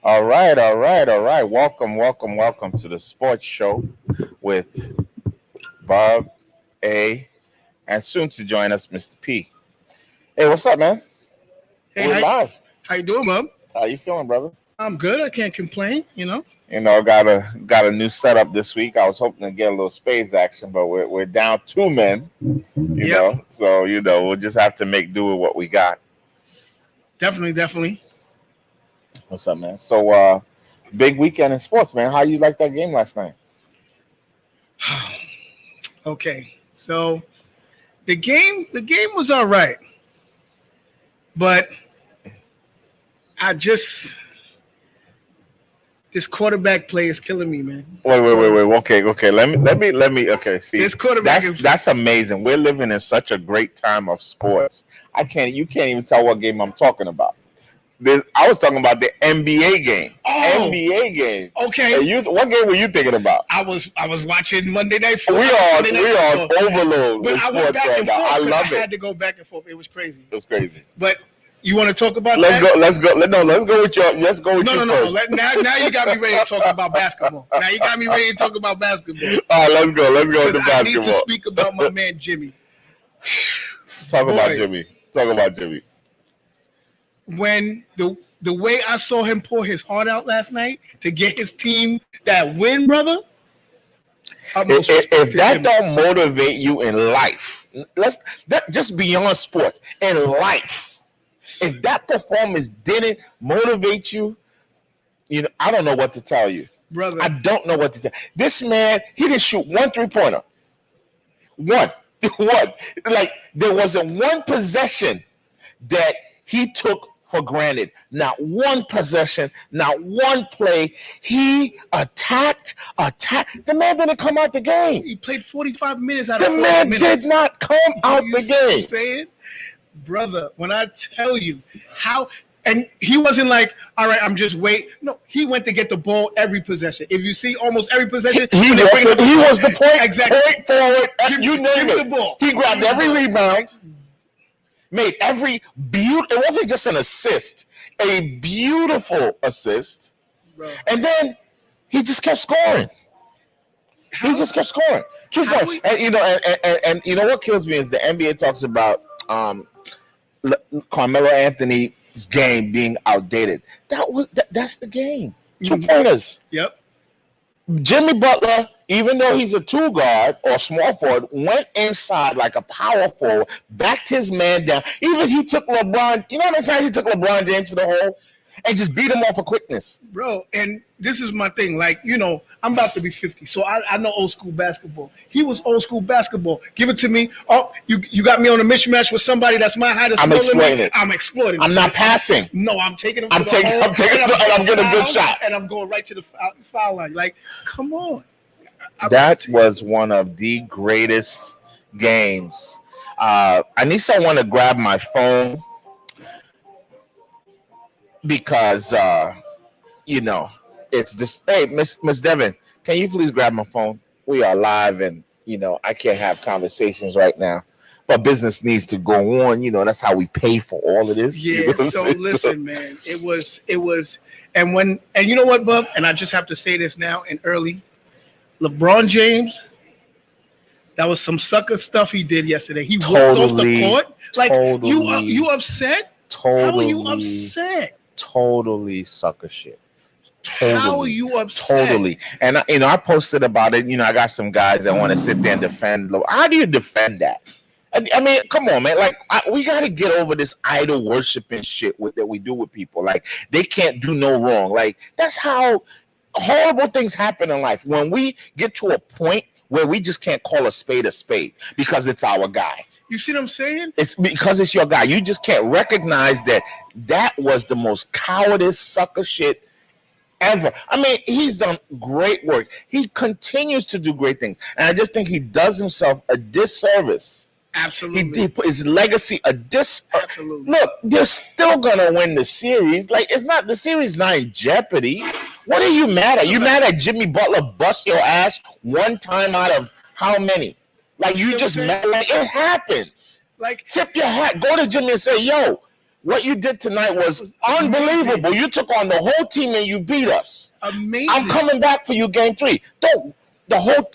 All right. Welcome to the sports show with Bob A. and soon to join us, Mr. P. Hey, what's up, man? Hey, We're live. how you doing, Bob? How you feeling, brother? I'm good. I can't complain. You know. Got a new setup this week. I was hoping to get a little spades action, but we're down two men. Yep. So we'll just have to make do with what we got. Definitely. What's up, man? So, big weekend in sports, man. How you like that game last night? Okay. So the game was all right, but this quarterback play is killing me, man. Wait. Okay. Let me. Okay, see, This quarterback that's amazing. We're living in such a great time of sports. You can't even tell what game I'm talking about. I was talking about the NBA game. Oh, NBA game. Okay. Hey, what game were you thinking about? I was watching Monday Night Football. We are overload with But I went sports back right and now. forth. I love I it. had to go back and forth. It was crazy. It was crazy. But you want to talk about Let's that? go. Let's go with your. Let's go with you first. Now you got me ready to talk about basketball. Now you got me ready to talk about basketball. All right, let's go. Let's go with the basketball. I need to speak about my man Jimmy. Talk about Jimmy. When the way I saw him pour his heart out last night to get his team that win, brother. If that don't motivate you in life, just beyond sports in life. If that performance didn't motivate you, I don't know what to tell you, brother. I don't know what to tell. This man, he didn't shoot 1 3-pointer. One. Like there wasn't one possession that he took for granted. Not one possession, not one play. He attacked. The man didn't come out the game. He played 45 minutes out of 40 minutes. The man did not come out the game. What I'm saying? Brother, when I tell you how, and he wasn't like, all right, I'm just wait. No, he went to get the ball every possession. If you see almost every possession, he was the point, exactly. Point forward, you name it. The ball. He grabbed every rebound. Made every it wasn't just an assist, a beautiful assist. Bro. And then he just kept scoring. He just kept scoring. 2 points. And you know what kills me is the NBA talks about Carmelo Anthony's game being outdated. That's the game. 2-pointers. Yep. Jimmy Butler, even though he's a 2 guard or small forward, went inside like a power forward, backed his man down. Even he took LeBron. You know how many times he took LeBron James to the hole and just beat him off of quickness, bro. And this is my thing. Like, I'm about to be 50, so I know old school basketball. He was old school basketball. Give it to me. Oh, you got me on a mismatch with somebody that's my height. I'm exploiting it. I'm not passing. No, I'm taking him. I'm taking and I'm getting a good shot. And I'm going right to the foul line. Like, come on. That was one of the greatest games. I need someone to grab my phone because it's this. Hey, Miss Devin, can you please grab my phone? We are live, and I can't have conversations right now. But business needs to go on. That's how we pay for all of this. Yeah. So listen, man, it was, and you know what, Bub? And I just have to say this now and early. LeBron James, that was some sucker stuff he did yesterday. He walked off the court. Like, you upset? Totally. How are you upset? Totally sucker shit. Totally. How are you upset? Totally. And I posted about it. I got some guys that want to sit there and defend. How do you defend that? I mean, come on, man. Like, we got to get over this idol worshiping shit that we do with people. Like, they can't do no wrong. Like, that's how horrible things happen in life. When we get to a point where we just can't call a spade because it's our guy. You see what I'm saying? It's because it's your guy. You just can't recognize that was the most cowardice sucker shit ever. I mean, he's done great work. He continues to do great things. And I just think he does himself a disservice. Absolutely. He put his legacy a disservice. Absolutely. Look, they're still going to win the series. Like, the series not in jeopardy. What are you mad at? You mad at Jimmy Butler bust your ass one time out of how many? Like, you just mad. Like, it happens. Like, tip your hat. Go to Jimmy and say, yo, what you did tonight was unbelievable. You took on the whole team and you beat us. Amazing. I'm coming back for you, game 3. The whole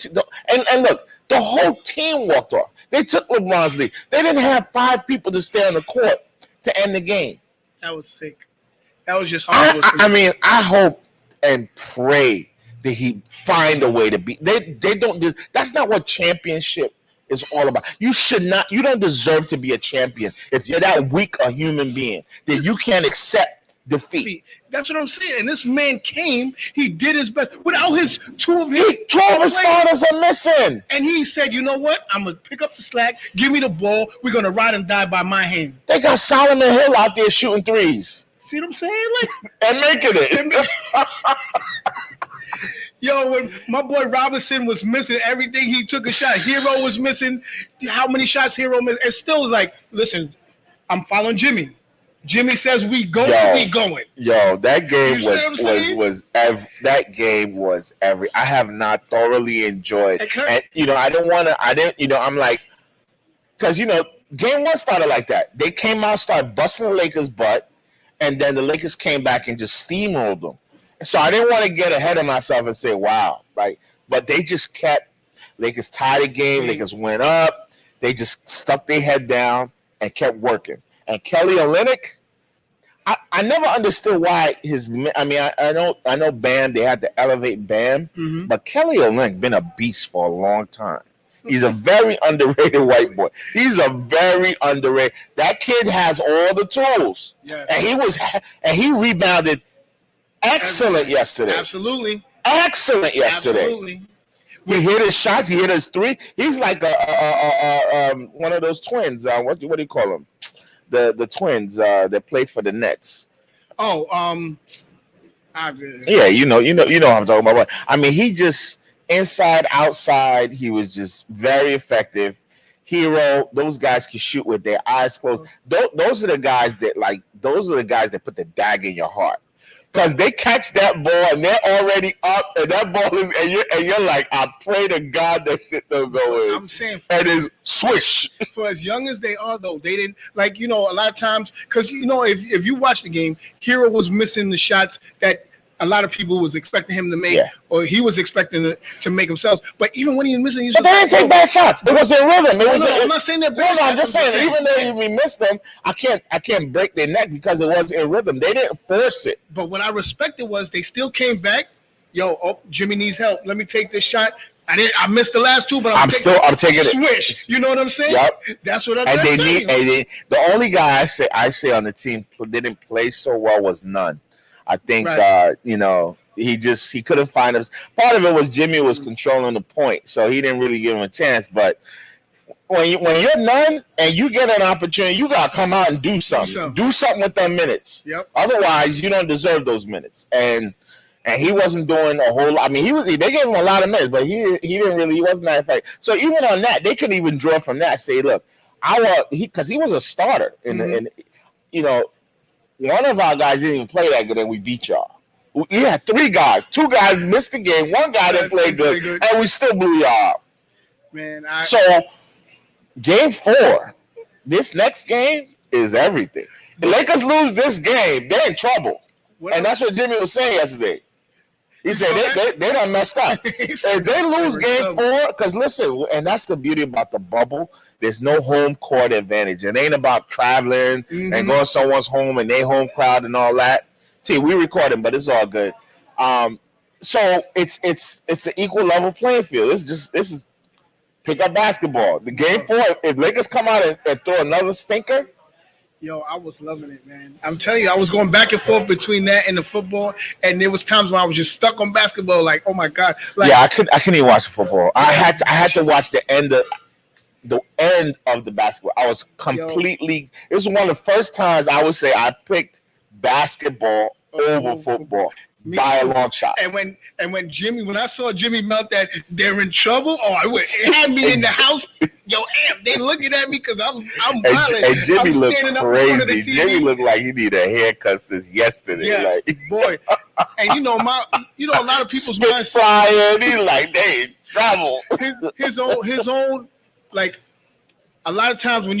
and look, the whole team walked off. They took LeBron's lead. They didn't have 5 people to stay on the court to end the game. That was sick. That was just horrible. I mean, I hope and pray that he find a way to beat. They don't. That's not what championship is all about. You should not. You don't deserve to be a champion if you're that weak a human being that you can't accept defeat. That's what I'm saying. And this man came. He did his best without his two of his starters are missing. And he said, "You know what? I'm gonna pick up the slack. Give me the ball. We're gonna ride and die by my hand." They got Solomon Hill out there shooting threes. See what I'm saying? Like and making it. Yo, when my boy Robinson was missing everything, he took a shot. Hero was missing. How many shots Hero missed? It still was like, listen, I'm following Jimmy. Jimmy says we go, we going. Yo, that game that game was every. I have not thoroughly enjoyed, and I'm like, because game 1 started like that. They came out, started busting the Lakers' butt, and then the Lakers came back and just steamrolled them. So I didn't want to get ahead of myself and say, wow, right? But they just kept, Lakers tied the game, Lakers went up, they just stuck their head down and kept working. And Kelly Olynyk, I never understood why I know Bam, they had to elevate Bam, but Kelly Olynyk been a beast for a long time. He's a very underrated white boy. He's a very underrated. That kid has all the tools. Yes. And he rebounded excellent yesterday. Absolutely. Excellent yesterday. Absolutely. He hit his shots. He hit his 3. He's like one of those twins. What do you call them? The twins that played for the Nets. Oh, yeah, you know what I'm talking about. I mean, he just inside, outside. He was just very effective. Hero. Those guys can shoot with their eyes closed. Those are the guys that put the dagger in your heart. Because they catch that ball and they're already up, and that ball is, and you're like, I pray to God that shit don't go in. I'm saying, and it's swish. For as young as they are, though, they didn't a lot of times, because if you watch the game, Hero was missing the shots that a lot of people was expecting him to make, or he was expecting to make himself. But even when he was missing, but they didn't take bad shots. It was in rhythm. I'm not saying that. I'm just saying, even though we missed them, I can't break their neck because it was in rhythm. They didn't force it. But what I respected was they still came back. Jimmy needs help. Let me take this shot. I missed the last 2, but I'm taking it. Swish. You know what I'm saying? Yep. That's what I'm saying. The only guy I say on the team who didn't play so well was Nunn. I think he couldn't find him. Part of it was Jimmy was controlling the point, so he didn't really give him a chance. But when you're Nunn and you get an opportunity, you gotta come out and do something. Do something with them minutes. Yep. Otherwise, you don't deserve those minutes. And he wasn't doing a whole lot. I mean, they gave him a lot of minutes, but he wasn't that effective. So even on that, they could even draw from that. Say, look, because he was a starter in one of our guys didn't even play that good, and we beat y'all. We had 3 guys. 2 guys missed the game. 1 guy didn't play good, and we still blew y'all out. Man, so game 4, this next game is everything. The Lakers lose this game, they're in trouble, and that's what Jimmy was saying yesterday. He said they done messed up. If they lose game 4, because listen, and that's the beauty about the bubble. There's no home court advantage. It ain't about traveling and going to someone's home and they home crowd and all that. See, we recording, but it's all good. So it's an equal level playing field. This is pick up basketball. The game 4, if Lakers come out and throw another stinker. Yo, I was loving it, man. I'm telling you, I was going back and forth between that and the football, and there was times when I was just stuck on basketball. Like, oh my God! Like, I couldn't even watch the football. I had to watch the end of the basketball. I was completely. It was one of the first times I would say I picked basketball over football by a long shot. And when I saw Jimmy melt that they're in trouble, it had me in the house. Yo, they looking at me because I'm violent. And Jimmy looked crazy. Jimmy looked like he needed a haircut since yesterday. Yes, boy. And a lot of people's minds flying. He's like, they in trouble. His own like a lot of times when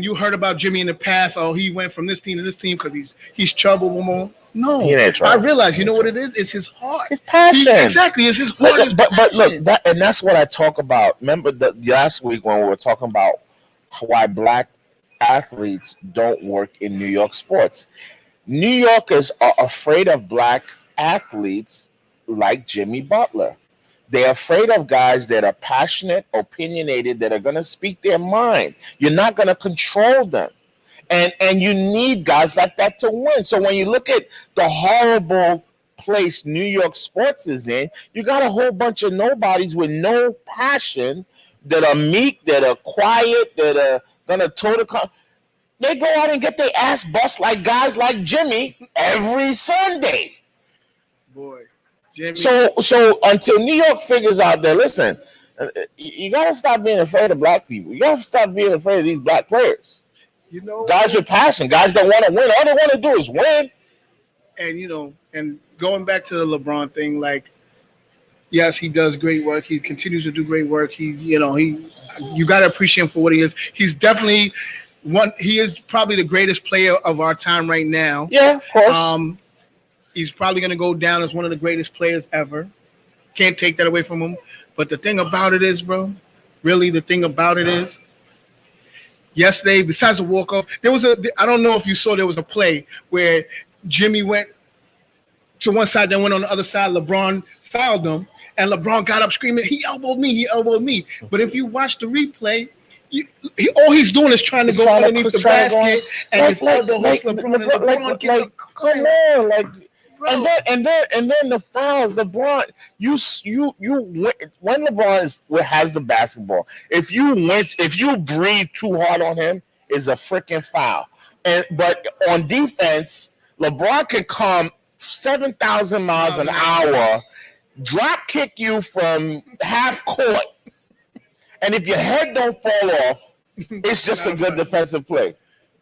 you heard about Jimmy in the past, oh, he went from this team to this team because he's trouble. No, He ain't trouble. I realize. You know what it is? It's his heart. His passion. Exactly, it's his heart. But look, that's what I talk about. Remember the last week when we were talking about why black athletes don't work in New York sports. New Yorkers are afraid of black athletes like Jimmy Butler. They're afraid of guys that are passionate, opinionated, that are going to speak their mind. You're not going to control them. And you need guys like that to win. So when you look at the horrible place New York sports is in, you got a whole bunch of nobodies with no passion that are meek, that are quiet, that are going to toe the they go out and get their ass bust like guys like Jimmy every Sunday. Boy, Jimmy. So until New York figures out that, listen, you got to stop being afraid of black people. You got to stop being afraid of these black players. You know, guys with passion, guys that want to win. All they want to do is win. And and going back to the LeBron thing, like, yes, he does great work. He continues to do great work. You got to appreciate him for what he is. He's definitely he is probably the greatest player of our time right now. Yeah, of course. He's probably going to go down as one of the greatest players ever. Can't take that away from him. But the thing about it is, bro, really the thing about it is, yesterday, besides the walk-off, I don't know if you saw, there was a play where Jimmy went to one side, then went on the other side. LeBron fouled him, and LeBron got up screaming, he elbowed me. But if you watch the replay, all he's doing is trying to go underneath the basket, and his elbow hits LeBron, and LeBron gets a come on, like, bro. And then the fouls, LeBron, you when LeBron has the basketball, if you breathe too hard on him, is a freaking foul. But on defense, LeBron can come 7,000 miles an hour, drop kick you from half court. And if your head don't fall off, it's just a good defensive play.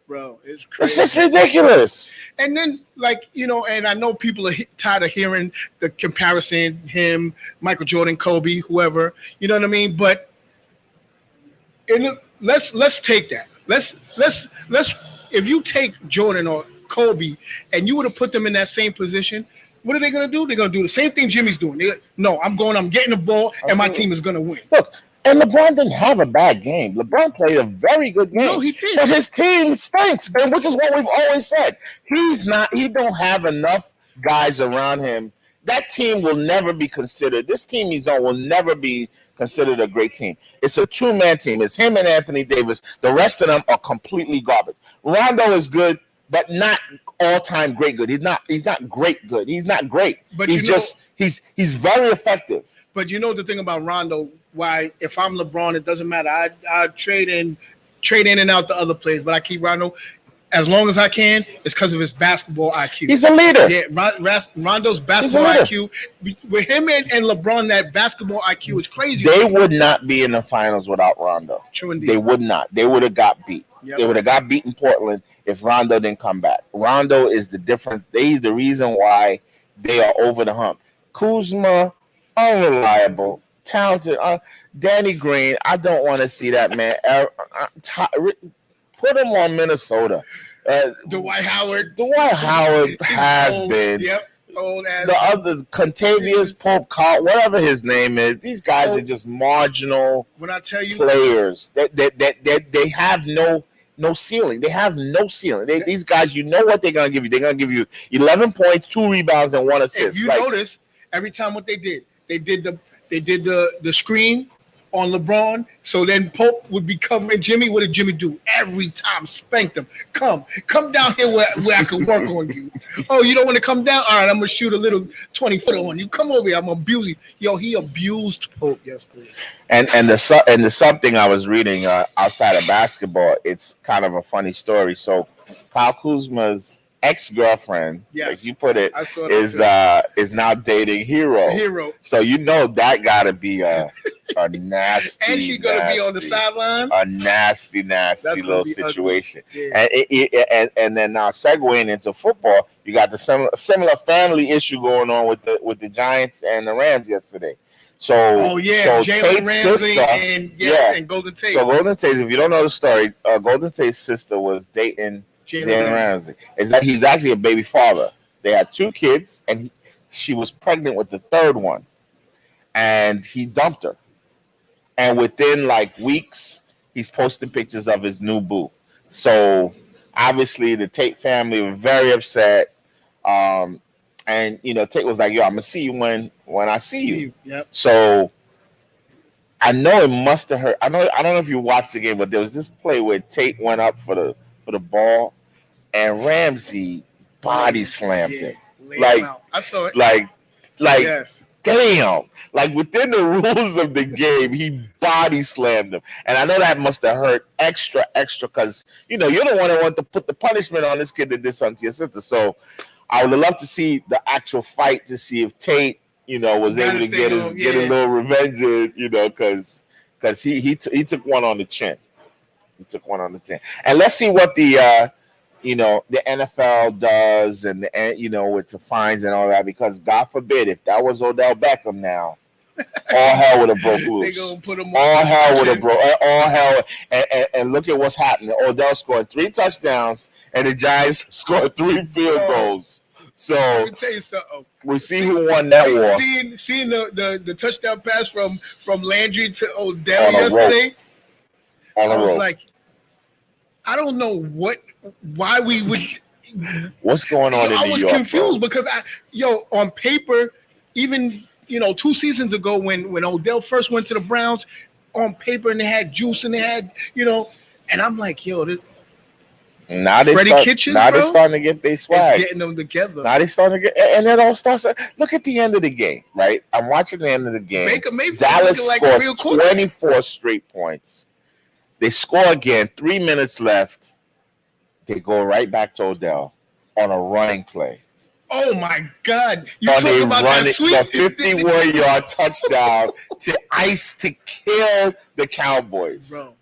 Bro, it's crazy. It's just ridiculous. And then, and I know people are tired of hearing the comparison, him, Michael Jordan, Kobe, whoever, you know what I mean? But let's take that. Let's if you take Jordan or Kobe and you would have put them in that same position, what are they going to do? They're going to do the same thing Jimmy's doing. I'm getting the ball, and my team is going to win. Look, and LeBron didn't have a bad game. LeBron played a very good game. No, he did. But his team stinks, and which is what we've always said. He don't have enough guys around him. That team will never be considered. This team he's on will never be considered a great team. It's a two-man team. It's him and Anthony Davis. The rest of them are completely garbage. Rondo is good, but not all-time great good. He's not great good. He's not great. But he's very effective. But you know the thing about Rondo, why if I'm LeBron, it doesn't matter. I trade in and out the other players, but I keep Rondo as long as I can. It's because of his basketball IQ. He's a leader. Yeah, Rondo's basketball IQ. With him and LeBron, that basketball IQ is crazy. They would not be in the finals without Rondo. True indeed. They would not. They would have got beat. Yep. They would have got beat in Portland if Rondo didn't come back. Rondo is the difference. He's the reason why they are over the hump. Kuzma, unreliable, talented. Danny Green, I don't want to see that man. Put him on Minnesota. Dwight Howard. Dwight Howard has been. Yep. Old ass. The other Contavious Pope, whatever his name is, these guys are just marginal players. They have no ceiling. They have no ceiling. These guys, you know what they're gonna give you. They're gonna give you 11 points, 2 rebounds, and 1 assist. If you notice, every time what they did the screen on LeBron, so then Pope would be covering Jimmy. What did Jimmy do? Every time spanked him. Come down here where I can work on you. Oh, you don't want to come down? All right, I'm gonna shoot a little 20-footer on you. Come over here, I'm gonna abuse you. Yo, he abused Pope yesterday. And the something I was reading outside of basketball, it's kind of a funny story. So Kyle Kuzma's ex-girlfriend, yes, like you put it, is now dating Hero. So you know that gotta be a nasty, and she's gonna be on the sidelines. A nasty little situation. Yeah. And then now segueing into football, you got the similar family issue going on with the Giants and the Rams yesterday. So, Jalen Tate's Ramsey sister, and Golden Tate. So Golden Tate, if you don't know the story, Golden Tate's sister was dating Jalen Ramsey. Is that he's actually a baby father. They had 2 kids, and she was pregnant with the 3rd one, and he dumped her. And within like weeks, he's posting pictures of his new boo. So obviously, the Tate family were very upset. And Tate was like, "Yo, I'm gonna see you when I see you." Yep. So I know it must have hurt. I don't know if you watched the game, but there was this play where Tate went up for the ball, and Ramsey body slammed him. Like I saw it. Like yes. Damn. Like within the rules of the game, he body slammed him. And I know that must have hurt extra because you're the one that wanted to put the punishment on this kid that did something to your sister. So I would have loved to see the actual fight to see if Tate, was able to get a little revenge, because he took one on the chin. He took one on the chin. And let's see what the NFL does and with the fines and all that, because God forbid if that was Odell Beckham now, all hell would have broke loose. They gonna put him all hell would have broke. All hell. And look at what's happening. Odell scored 3 touchdowns, and the Giants scored 3 field goals. So let me tell you something. We see who won that war. Seeing the touchdown pass from Landry to Odell yesterday, I was like, I don't know why we would. What's going on in New York? I was confused because on paper, even 2 seasons ago when Odell first went to the Browns, on paper, and they had juice and they had and I'm like, now they're starting to get their swag. It's getting them together. Now they starting to get, and it all starts. Look at the end of the game, right? I'm watching the end of the game. Baker Mayfield Dallas scores 24 straight points. They score again. 3 minutes left. They go right back to Odell on a running play. Oh my God! You talking about that sweet 51-yard touchdown to kill the Cowboys, bro.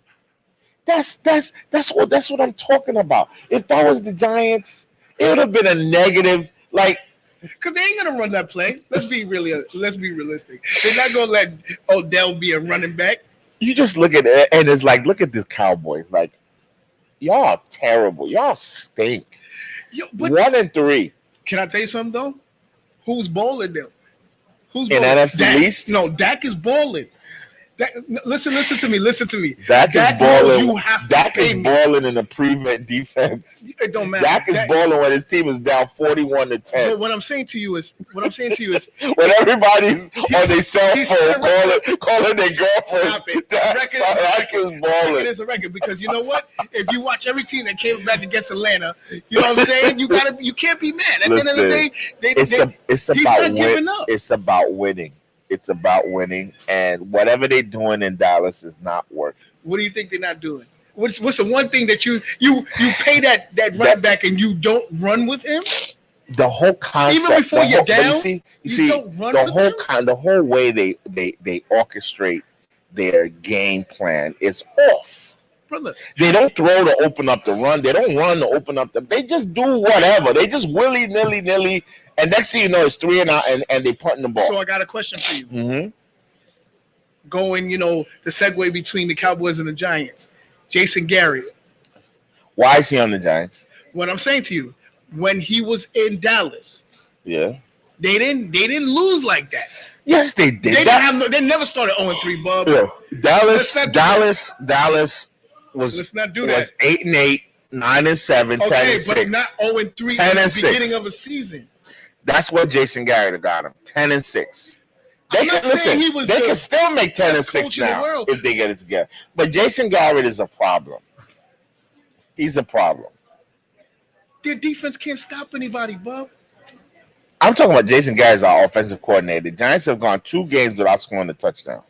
That's what I'm talking about. If that was the Giants, it would have been a negative, because they ain't gonna run that play. Let's be realistic. They're not gonna let Odell be a running back. You just look at it, and it's like, look at the Cowboys. Like, y'all terrible. Y'all stink. 1-3. Can I tell you something though? Who's balling them? Who's in NFC East? No, Dak is balling. Listen to me. Dak is balling. Dak is balling in the prevent defense. It don't matter. Dak is balling when his team is down 41-10. But what I'm saying to you is when everybody's on their cell phone calling their girlfriends. Dak is balling. It is a record because you know what? If you watch every team that came back against Atlanta, you know what I'm saying? You can't be mad. At the end of the day, it's about winning. It's about winning. It's about winning, and whatever they're doing in Dallas is not working. What do you think they're not doing? What's the one thing that you pay that running back and you don't run with him? The whole concept, even before you're down, you see the whole way they orchestrate their game plan is off. Brother. They don't throw to open up the run. They don't run to open up They just do whatever. They just willy-nilly. And next thing you know, it's 3 and out, and they punting the ball. So I got a question for you. Mm-hmm. Going, the segue between the Cowboys and the Giants. Jason Garrett. Why is he on the Giants? What I'm saying to you, when he was in Dallas, they didn't lose like that. Yes, they did. They never started 0-3, Bub. Yeah. Dallas was. Let's not do that. Was 8-8, 9-7, 10-6. But not 0-3 at the beginning of a season. That's what Jason Garrett got him. 10-6. They can still make 10-6 now if they get it together. But Jason Garrett is a problem. He's a problem. Their defense can't stop anybody, Bub. I'm talking about Jason Garrett's our offensive coordinator. The Giants have gone 2 games without scoring a touchdown.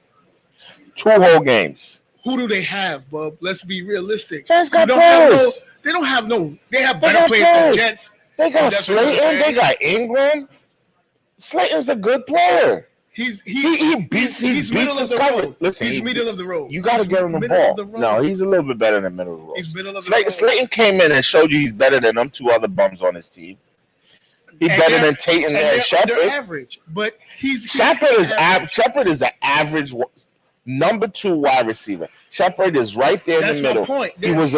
2 whole games. Who do they have, Bub? Let's be realistic. Giants got players. They have better players than the Jets. They got Slayton. They got Ingram. Slayton's a good player. He's beats his coverage. Listen, he's middle of the road. You got to get him the ball. No, he's a little bit better than middle of the road. He's middle of the road. Slayton came in and showed you he's better than them 2 other bums on his team. He's better than Tate and Shepard. They're average, but Shepard is an average number 2 wide receiver. Shepard is right there in the middle. That's my point. He was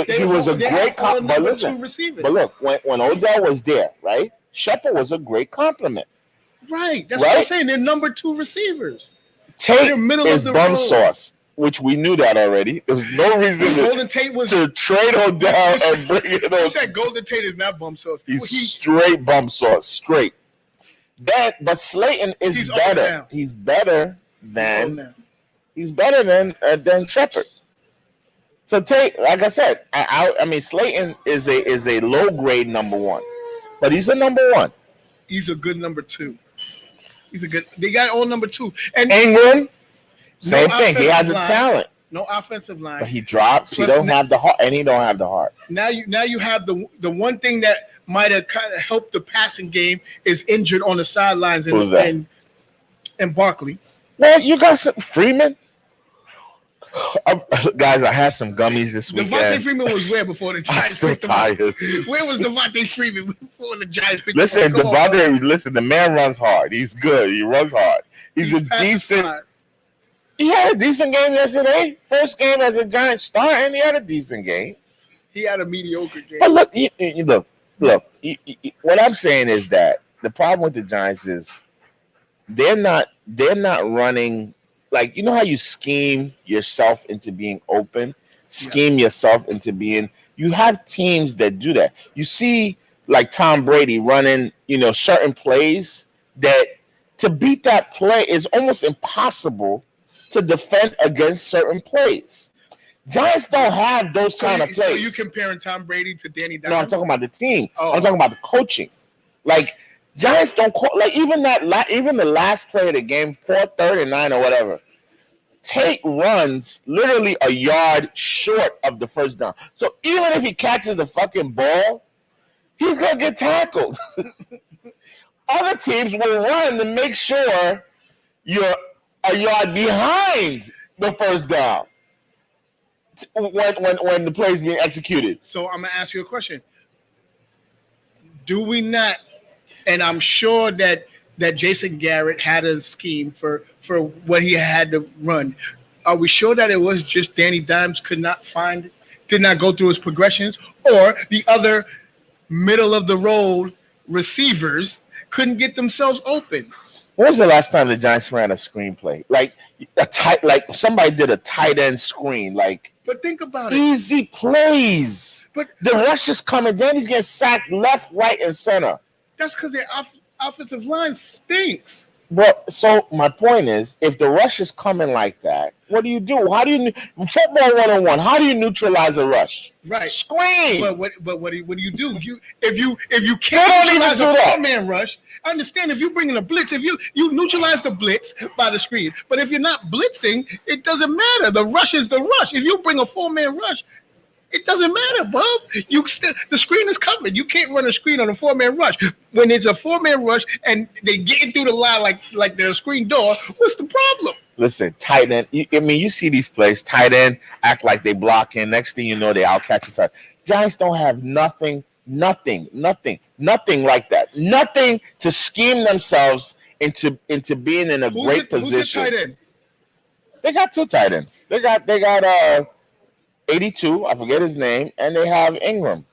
a great receiver. But look, when Odell was there, right? Shepard was a great compliment. Right. That's what I'm saying. They're number 2 receivers. Tate is bum sauce, which we knew that already. There was no reason to trade Odell and bring it on. You said Golden Tate is not bum sauce. He's straight bum sauce, straight. But Slayton is better. He's better than Shepard. So Tate, like I said, I mean Slayton is a low grade number 1, but he's a number 1. He's a good number 2. They got all number 2. And Ingram, same thing. He has a talent. No offensive line. But he drops. He don't have the heart, and he don't have the heart. Now you have the one thing that might have kind of helped the passing game is injured on the sidelines and Barkley. Well, you got some Freeman. Guys, I had some gummies this weekend. Devontae Freeman was where before the Giants? I'm still tired. Where was Devontae Freeman before the Giants? Listen, the man runs hard. He's good. He runs hard. He's a decent. He had a decent game yesterday. First game as a Giants star, and he had a decent game. He had a mediocre game. But look. What I'm saying is that the problem with the Giants is they're not running. Like, you know how you scheme yourself into being open, yourself into being. You have teams that do that. You see, like Tom Brady running, certain plays that to beat that play is almost impossible to defend against certain plays. Giants don't have those kind of plays. So you comparing Tom Brady to Danny Dimes? No, I'm talking about the team. Oh. I'm talking about the coaching. Like, Giants don't call, like even the last play of the game, 4th and 9 or whatever. Tate runs literally a yard short of the first down. So even if he catches the fucking ball, he's gonna get tackled. Other teams will run to make sure you're a yard behind the first down when the play is being executed. So I'm gonna ask you a question. Do we not? And I'm sure that Jason Garrett had a scheme for what he had to run. Are we sure that it was just Danny Dimes did not go through his progressions, or the other middle of the road receivers couldn't get themselves open? When was the last time the Giants ran a screenplay? Like somebody did a tight end screen, But think about it. Easy plays. But the rush is coming. Danny's getting sacked left, right, and center. That's because their offensive line stinks. Well, so my point is, if the rush is coming like that, what do you do? How do you football 101? How do you neutralize a rush? Right, screen. But what do you do? If you can't neutralize a 4-man rush, I understand if you bring in a blitz. If you neutralize the blitz by the screen, but if you're not blitzing, it doesn't matter. The rush is the rush. If you bring a 4-man rush, it doesn't matter, Bob. The screen is covered. You can't run a screen on a 4-man rush. When it's a 4-man rush and they get through the line like the screen door, what's the problem? Listen, tight end. You see these plays. Tight end act like they block in. Next thing you know, they out catch a tight. Giants don't have nothing like that. Nothing to scheme themselves into being in a great position. Who's the tight end? They got 2 tight ends. They got 82, I forget his name, and they have Ingram.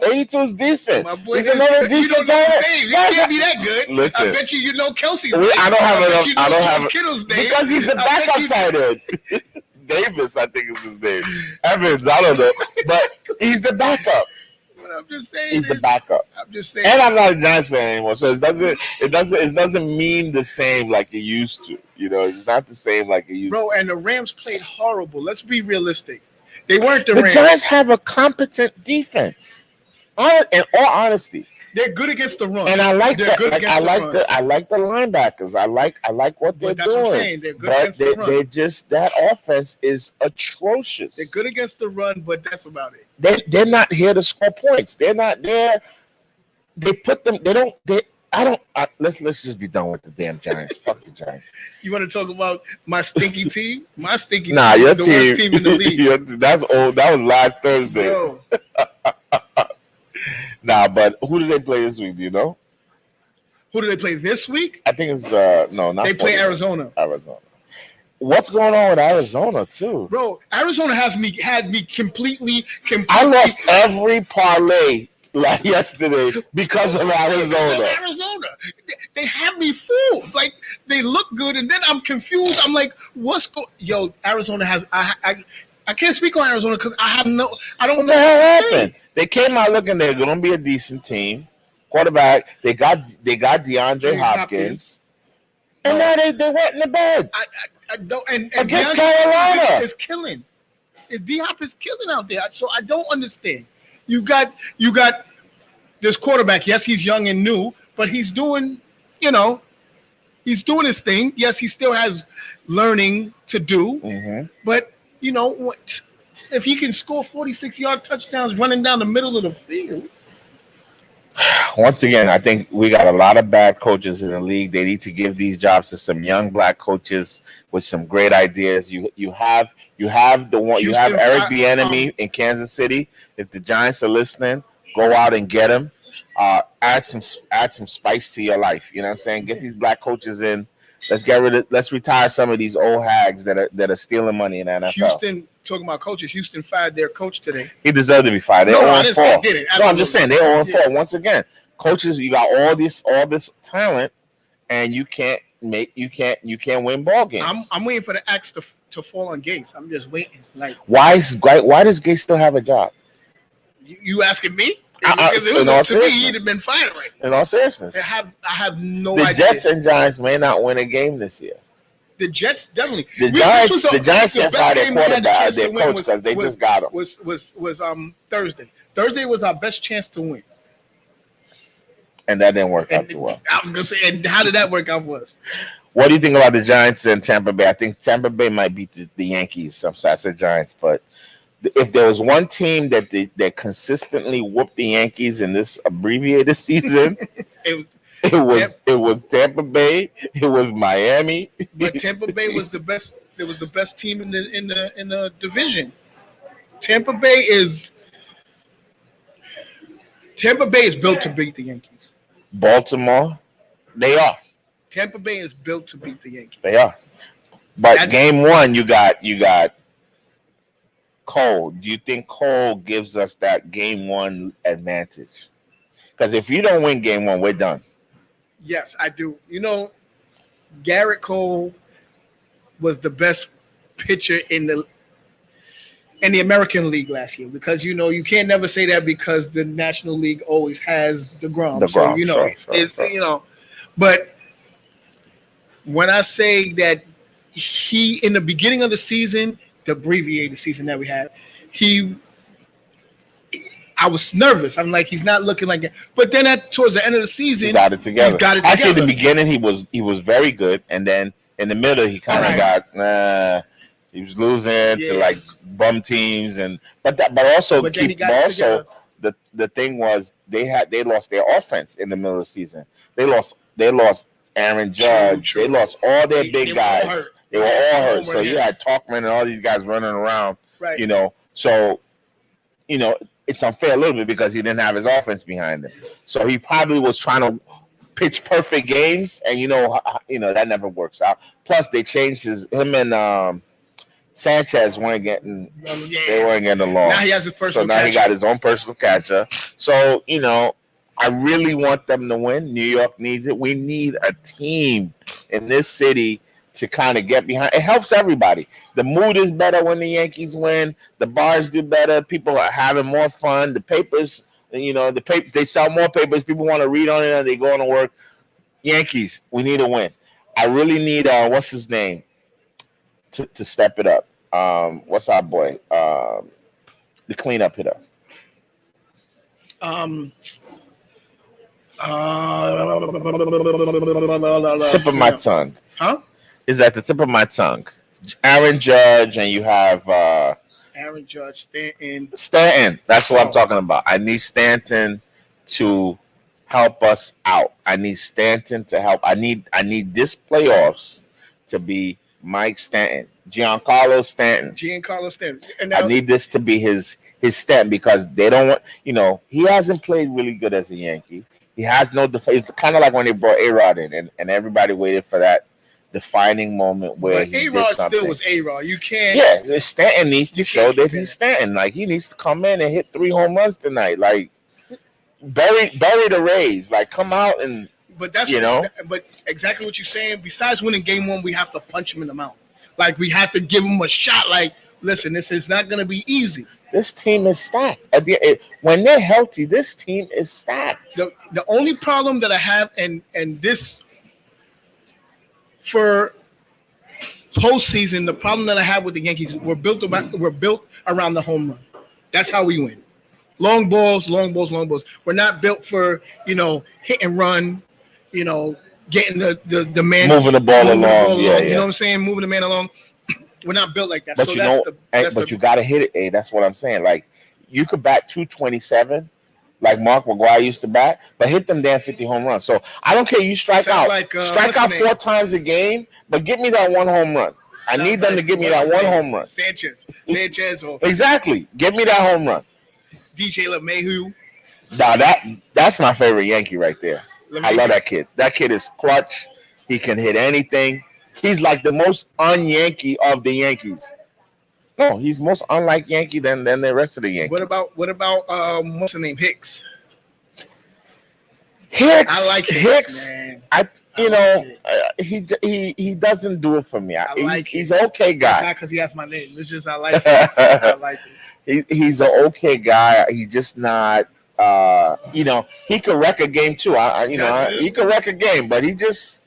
82 is decent. He's another decent tight end. He can't be that good. Listen, I bet you know Kelsey's name. I don't have Kittle's name. Because he's the backup tight end. Davis, I think is his name. Evans, I don't know, but he's the backup. I'm just saying he's the backup. I'm just saying, and I'm not a Giants fan anymore, so it doesn't mean the same like it used to. It's not the same like it used to. Bro, and the Rams played horrible. Let's be realistic. They weren't the Rams. The Giants have a competent defense. In all honesty, they're good against the run, and I like that. I like the linebackers. I like what they're doing. What I'm saying. They're good against the run. They're just that offense is atrocious. They're good against the run, but that's about it. They're not here to score points. They're not there. They put them. They don't. Let's just be done with the damn Giants. Fuck the Giants. You want to talk about my stinky team? My stinky team is the worst team in the league. That's old. That was last Thursday. Nah, but who did they play this week? Do you know? Who do they play this week? I think it's no, not They play 49ers. Arizona. Arizona. What's going on with Arizona too? Bro, Arizona had me completely. I lost every parlay like yesterday because of Arizona. They have me fooled. Like they look good, and then I'm confused. I'm like, what's going? Yo, Arizona has. I can't speak on Arizona because I don't know. What the hell happened? They came out looking they're going to be a decent team. Quarterback. They got DeAndre Hopkins. And now they went in the bed. I don't. And against Carolina is killing. D-Hop is killing out there. So I don't understand. You got this quarterback. Yes, he's young and new, but he's doing. He's doing his thing. Yes, he still has learning to do. Mm-hmm. But you know what? If he can score 46-yard touchdowns running down the middle of the field. Once again, I think we got a lot of bad coaches in the league. They need to give these jobs to some young black coaches with some great ideas. You have the one. You have Eric Bieniemy in Kansas City. If the Giants are listening, go out and get him. Add some spice to your life. You know what I'm saying? Get these black coaches in. Let's retire some of these old hags that are stealing money in the NFL. Houston, talking about coaches, Houston fired their coach today. He deserved to be fired. They're 0-4. No, I'm just saying they're 0-4. Once again, coaches, you got all this talent, and you can't win ball games. I'm waiting for the axe to fall on Gates. I'm just waiting. Like why does Gates still have a job? You asking me? Because it was up to me, he'd have been fired right now. In all seriousness, I have no idea. The Jets and Giants may not win a game this year. The Jets definitely. The Giants can't fire their quarterback, their coach, because they just got him. Was Thursday. Thursday was our best chance to win, and that didn't work out too well. I'm gonna say, and how did that work out for us? What do you think about the Giants and Tampa Bay? I think Tampa Bay might beat the Yankees. I said Giants, but if there was one team that consistently whooped the Yankees in this abbreviated season, it was Tampa Bay. It was Miami. But Tampa Bay was the best. It was the best team in the division. Tampa Bay is built to beat the Yankees. Baltimore, they are. Tampa Bay is built to beat the Yankees. They are. But game one, you got Cole. Do you think Cole gives us that game one advantage? Because if you don't win game one, we're done. Yes, I do. Garrett Cole was the best pitcher in the American League last year, because you can't never say that because the National League always has the Grom. Sure. But when I say that he in the beginning of the season, the abbreviated season that we had, I was nervous. I'm like, he's not looking like that. But then towards the end of the season, he got it together. Actually, in the beginning, he was very good, and then in the middle, he kind of he was losing to like bum teams, but the thing was they lost their offense in the middle of the season. They lost Aaron Judge. True. They lost all their big guys. They were all hurt. So you had Talkman and all these guys running around. Right. So it's unfair a little bit because he didn't have his offense behind him. So he probably was trying to pitch perfect games, and that never works out. Plus, they changed him and Sanchez weren't getting along. Now he has his personal. So now he got his own personal catcher. So I really want them to win. New York needs it. We need a team in this city to kind of get behind. It helps everybody. The mood is better when the Yankees win. The bars do better. People are having more fun. The papers, they sell more papers. People want to read on it and they go on to work. Yankees, we need a win. I really need what's his name to step it up. What's our boy? The cleanup hitter. Tip of my tongue. Huh? Is at the tip of my tongue. Aaron Judge, and you have Aaron Judge, Stanton. Stanton. That's what I'm talking about. I need Stanton to help us out. I need Stanton to help. I need this playoffs to be Mike Stanton, Giancarlo Stanton. And I need this to be his Stanton, because they don't want. He hasn't played really good as a Yankee. He has no defense. It's kind of like when they brought A-Rod in, and everybody waited for that defining moment where But he did A-Rod something. still was A-Rod. You can't. Yeah, Stanton needs to You show can't that compare he's that. Stanton. Like he needs to come in and hit 3 home runs tonight. Like bury the Rays. Like come out and But that's you know. But exactly what you're saying. Besides winning game one, we have to punch him in the mouth. Like we have to give him a shot. Like, listen, this is not gonna be easy. This team is stacked. When they're healthy, this team is stacked. The only problem that I have, and this for postseason, the problem that I have with the Yankees, we're built around the home run. That's how we win. Long balls, long balls, long balls. We're not built for hit and run. Getting the man moving the ball along. Yeah. You know what I'm saying? Moving the man along. We're not built like that. But so you got to hit it. Hey, that's what I'm saying. Like you could bat 227, like Mark McGwire used to bat, but hit them damn 50 home runs. So I don't care. You strike out, strike out 4 times a game, but give me that 1 home run. I need them to give me that 1 home run. Sanchez, or exactly. Give me that home run. DJ LeMahieu. Nah, that's my favorite Yankee right there. I love that kid. That kid is clutch. He can hit anything. He's like the most un-Yankee of the Yankees. No, he's most unlike Yankee than the rest of the Yankees. What about what's the name? Hicks. I like Hicks. Man. He doesn't do it for me. He's an okay guy. It's not because he has my name. It's just I like Hicks. I like it. He's an okay guy. He's just not. He could wreck a game too. He could wreck a game, but he just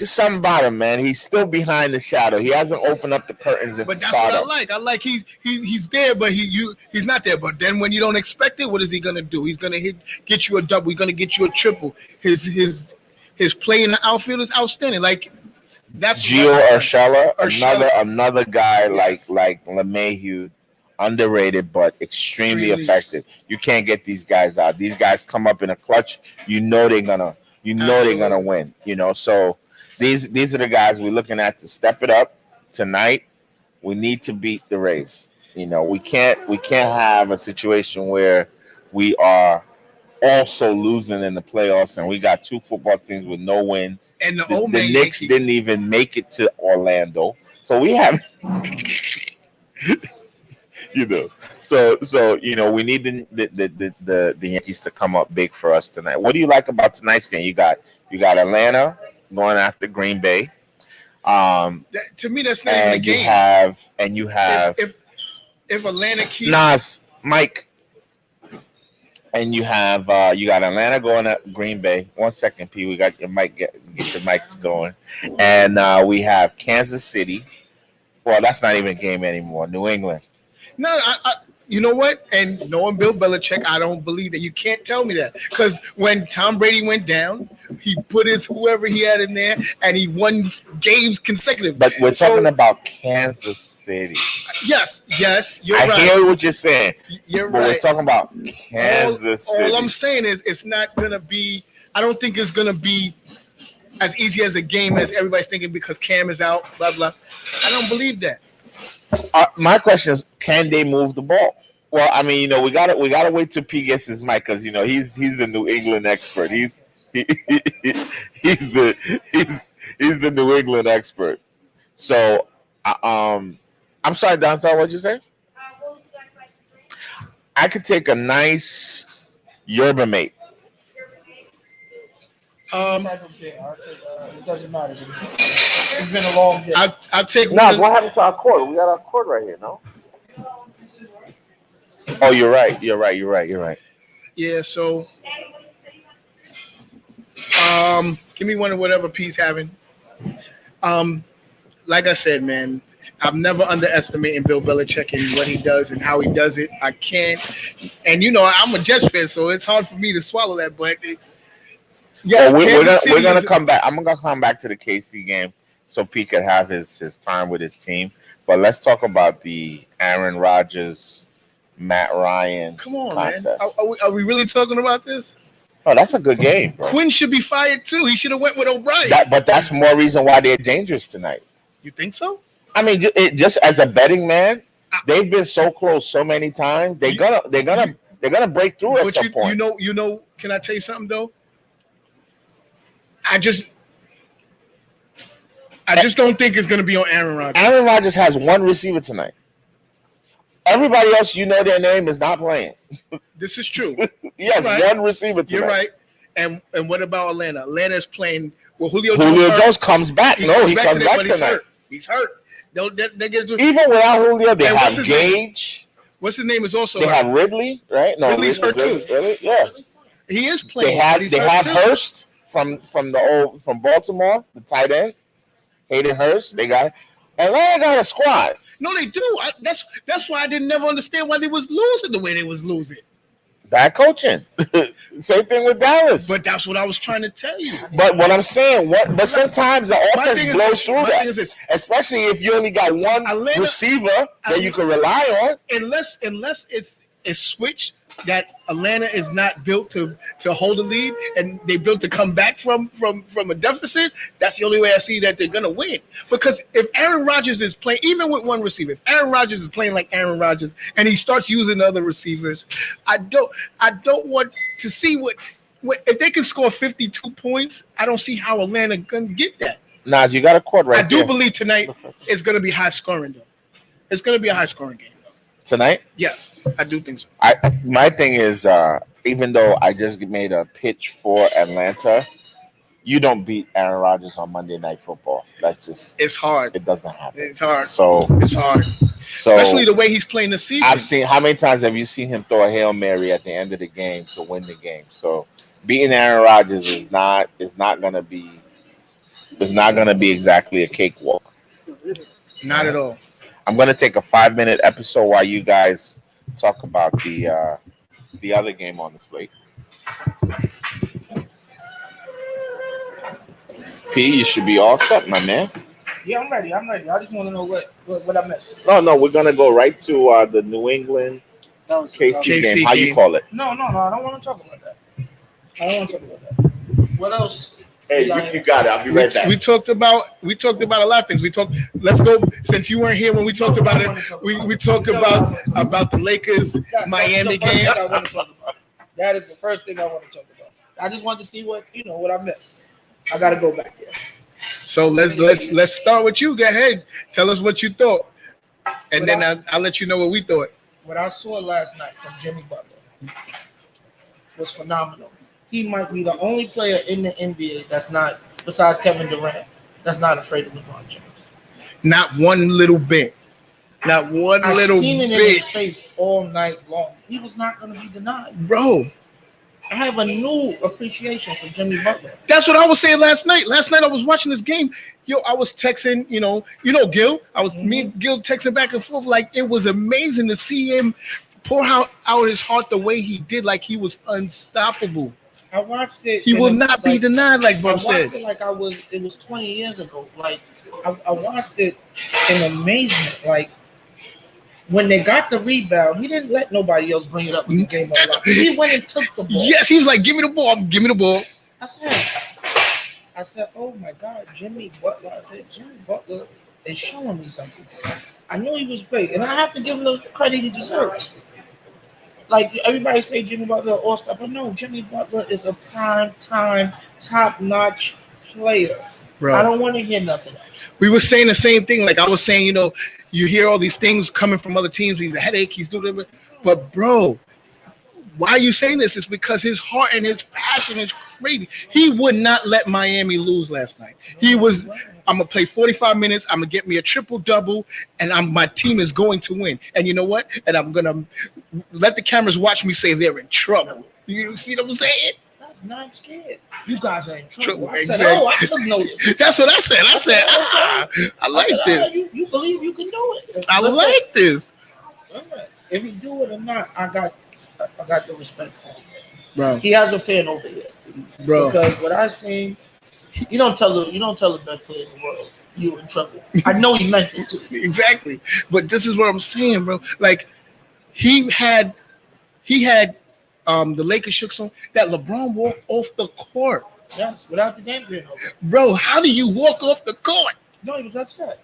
something about him, man. He's still behind the shadow. He hasn't opened up the curtains. But that's what I like. I like he's there, but he's not there. But then when you don't expect it, what is he gonna do? He's gonna get you a double. He's gonna get you a triple. His play in the outfield is outstanding. Like that's Gio Urshela, another guy like LeMahieu. Underrated, but extremely effective. You can't get these guys out. These guys come up in a clutch. They're gonna win. So these are the guys we're looking at to step it up tonight. We need to beat the Rays. We can't have a situation where we are also losing in the playoffs and we got 2 football teams with no wins. And the Knicks didn't even make it to Orlando, so we have. So we need the Yankees to come up big for us tonight. What do you like about tonight's game? You got Atlanta going after Green Bay. To me, that's not even a game. You have if Atlanta keeps Nas, Mike, and you got Atlanta going at Green Bay. 1 second, P. We got your mic. Get your mics going, and we have Kansas City. Well, that's not even a game anymore. New England. No, you know what? And knowing Bill Belichick, I don't believe that. You can't tell me that. Because when Tom Brady went down, he put his whoever he had in there, and he won games consecutively. But we're talking about Kansas City. Yes, you're right. I hear what you're saying. You're but right. We're talking about Kansas City. All I'm saying is it's not going to be – I don't think it's going to be as easy as a game as everybody's thinking because Cam is out, blah, blah. I don't believe that. My question is, can they move the ball? Well, I mean, we gotta wait till P gets his mic because he's the New England expert. He's the New England expert. So, I'm sorry, Dontel, what'd you say? I could take a nice yerba mate. It doesn't matter. It's been a long day. I'll take Nas, what happened to our cord? We got our cord right here, no? Oh, you're right. Yeah, so give me one of whatever P's having. Like I said, man, I'm never underestimating Bill Belichick and what he does and how he does it. I can't. And I'm a Jets fan, so it's hard for me to swallow that, but yes, we're gonna come back. I'm gonna come back to the KC game so Pete could have his time with his team. But let's talk about the Aaron Rodgers, Matt Ryan contest. Man. Are we really talking about this? Oh, that's a good game, bro. Quinn should be fired too. He should have went with O'Brien. But that's more reason why they're dangerous tonight. You think so? I mean, just as a betting man, they've been so close so many times. They're gonna break through at some point. You know. Can I tell you something though? I just don't think it's going to be on Aaron Rodgers. Aaron Rodgers has one receiver tonight. Everybody else, you know their name, is not playing. This is true. He has one receiver tonight. You're right. And what about Atlanta? Atlanta's playing. Well, Julio Jones comes back. He comes back tonight. He's hurt. They get even without Julio, they have Gage. What's his name is also. They have Ridley, right? No, Ridley's hurt too. Really? Yeah. He is playing. They have Hurst from Baltimore, the tight end. Hayden Hurst. They got Atlanta got a squad. No, they do. That's why I didn't never understand why they was losing the way they was losing. Bad coaching. Same thing with Dallas. But that's what I was trying to tell you. But what I'm saying, but sometimes the offense blows through that. Especially if you only got one receiver that you can rely on. Unless it's a switch that Atlanta is not built to hold a lead, and they built to come back from a deficit. That's the only way I see that they're gonna win. Because if Aaron Rodgers is playing, even with one receiver, if Aaron Rodgers is playing like Aaron Rodgers and he starts using other receivers, I don't want to see what if they can score 52 points. I don't see how Atlanta gonna get that. Nas, you got a quote right there. I do believe tonight it's gonna be high scoring though. It's gonna be a high scoring game. Tonight? Yes, I do think so. My thing is, even though I just made a pitch for Atlanta, you don't beat Aaron Rodgers on Monday Night Football. That's just it's hard. It doesn't happen. It's hard. So it's hard. So especially the way he's playing the season. I've seen how many times have you seen him throw a Hail Mary at the end of the game to win the game? So beating Aaron Rodgers is not gonna be exactly a cakewalk. Not at all. I'm gonna take a 5-minute episode while you guys talk about the other game on the slate. P, you should be all set, my man. Yeah, I'm ready. I just want to know what I missed. No, we're gonna go right to the New England KC game. How you call it? No, I don't want to talk about that. What else? Hey, you got it. I'll be right back. We talked about a lot of things. Let's go. Since you weren't here when we talked about it, we talked about the Lakers Miami game. I want to talk about. That is the first thing I want to talk about. I just want to see what I missed. I got to go back there. So let's start with you. Go ahead. Tell us what you thought, and then I'll let you know what we thought. What I saw last night from Jimmy Butler was phenomenal. He might be the only player in the NBA that's not, besides Kevin Durant, that's not afraid of LeBron James. Not one little bit. Not one little bit. I've seen it in his face all night long. He was not going to be denied. Bro. I have a new appreciation for Jimmy Butler. That's what I was saying last night. Last night I was watching this game. I was texting, Gil. Me and Gil texting back and forth. Like, it was amazing to see him pour out his heart the way he did, like he was unstoppable. I watched it. He will not be denied, like Bob said. I watched it like it was 20 years ago. Like, I watched it in amazement. Like, when they got the rebound, he didn't let nobody else bring it up in the game. He went and took the ball. Yes, he was like, give me the ball. Give me the ball. I said, oh, my God, Jimmy Butler. I said, Jimmy Butler is showing me something. I knew he was great, and I have to give him the credit he deserves. Like, everybody say Jimmy Butler all-star, but no, Jimmy Butler is a prime-time, top-notch player. Bro, I don't want to hear nothing else. We were saying the same thing. Like I was saying, you hear all these things coming from other teams. He's a headache. He's doing it. But, bro, why are you saying this? It's because his heart and his passion is crazy. He would not let Miami lose last night. He was, I'm going to play 45 minutes. I'm going to get me a triple-double, and my team is going to win. And you know what? And I'm going to let the cameras watch me say they're in trouble. You see what I'm saying? I'm not scared. You guys are in trouble. I said, I took notice. That's what I said. I said, I like this. You believe you can do it. I like this. If you do it or not, I got the respect for him. Bro. He has a fan over here. Bro. Because what I seen, you don't tell the best player in the world you in trouble. I know he meant it too. Exactly. But this is what I'm saying, bro. Like, he had the Lakers shook on that LeBron walked off the court. Yes, without the game being over. Bro, how do you walk off the court? No, he was upset.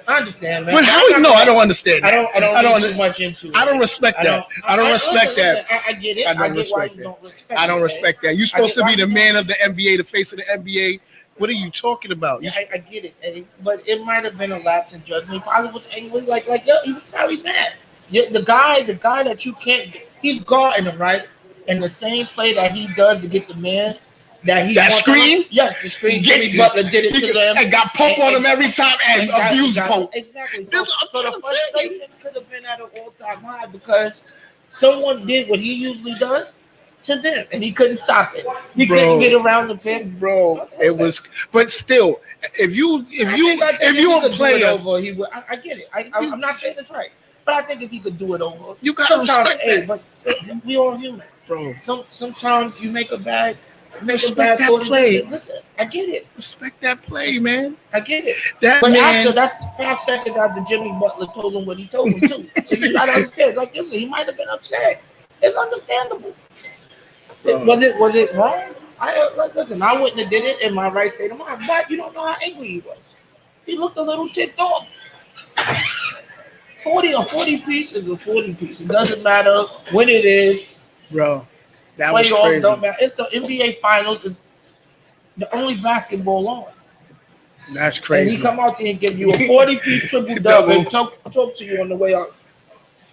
I understand, man. But how? No, I don't understand. That. I don't too much into it. I don't respect that. I don't respect that. I get it. I don't respect that. I don't respect that. You're supposed to be the man of the NBA, the face of the NBA. What are you talking about? Yeah, I get it, Eddie, but it might have been a lapse in judgment. He probably was angry, yo, he was probably mad. Yeah, the guy that you can't, he's guarding him, right? And the same play that he does to get the man that screen? Yes, the screen. Jimmy Butler did it to them. And got Pope on him every time and abused Pope. Exactly. So the frustration could have been at an all-time high because someone did what he usually does to them, and he couldn't stop it. He couldn't get around the pin, bro. It was, but still, if you a player, over, he would. I get it. I'm not saying it's right, but I think if he could do it over, you gotta respect that. But we all human, bro. Sometimes you make a bad. Respect that play. Listen, I get it. Respect that play, man. I get it. But after that's 5 seconds after Jimmy Butler told him what he told him too. So you gotta understand. Like listen, he might have been upset. It's understandable. Was it wrong? Listen, I wouldn't have did it in my right state of mind, but you don't know how angry he was. He looked a little ticked off. 40 piece is a 40 piece. It doesn't matter when it is, bro. That was crazy. Don't matter. It's the NBA Finals. Is the only basketball on. That's crazy. And he come out there and give you a 40-piece triple double and talk to you on the way out.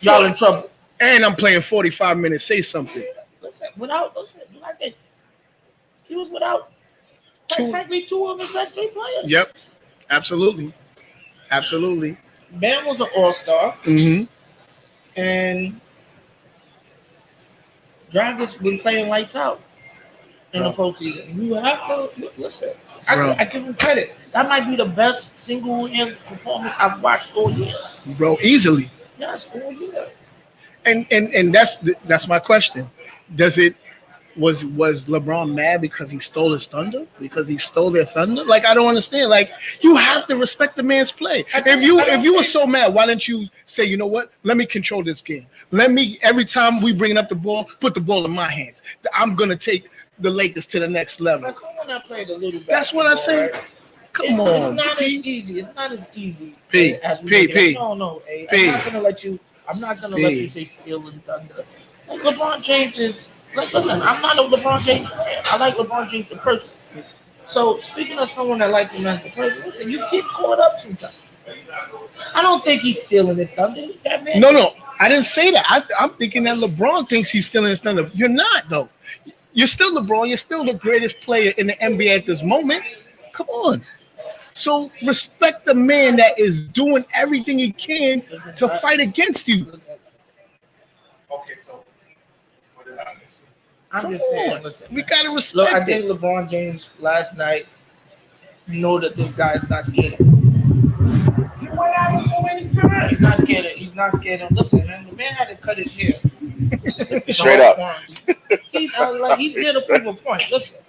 Y'all in trouble. And I'm playing 45 minutes. Say something. Listen, he was without, frankly, 2 of his best 3 players. Yep, absolutely. Bam was an all-star. Mm-hmm. And Dragic been playing lights out in the postseason. You have to listen. I give him credit. That might be the best single-hand performance I've watched all year. Bro, easily. Yes, all year. And that's my question. Was LeBron mad because he stole his thunder? Because he stole their thunder? Like, I don't understand. Like, you have to respect the man's play. If you were so mad, why didn't you say, you know what? Let me control this game. Every time we bring up the ball, put the ball in my hands. I'm gonna take the Lakers to the next level. But someone that played a little. That's what I say. Right? Come on. It's not as easy. It's not as easy. P. No. I'm not gonna let you say stealing thunder. Like LeBron James is. Like, listen, I'm not a LeBron James fan. I like LeBron James the person. So, speaking of someone that likes him as the person, listen, you get caught up sometimes. I don't think he's stealing his thunder. That man. No, I didn't say that. I'm thinking that LeBron thinks he's stealing his thunder. You're not, though. You're still LeBron. You're still the greatest player in the NBA at this moment. Come on. So, respect the man that is doing everything he can to fight against you. Okay, so what did I miss? I'm just saying, listen. We gotta respect. Look, I think LeBron James last night know that this guy is not scared. He went at him so many times. He's not scared. Listen, man, the man had to cut his hair. Straight up. He's there to prove a point. Listen.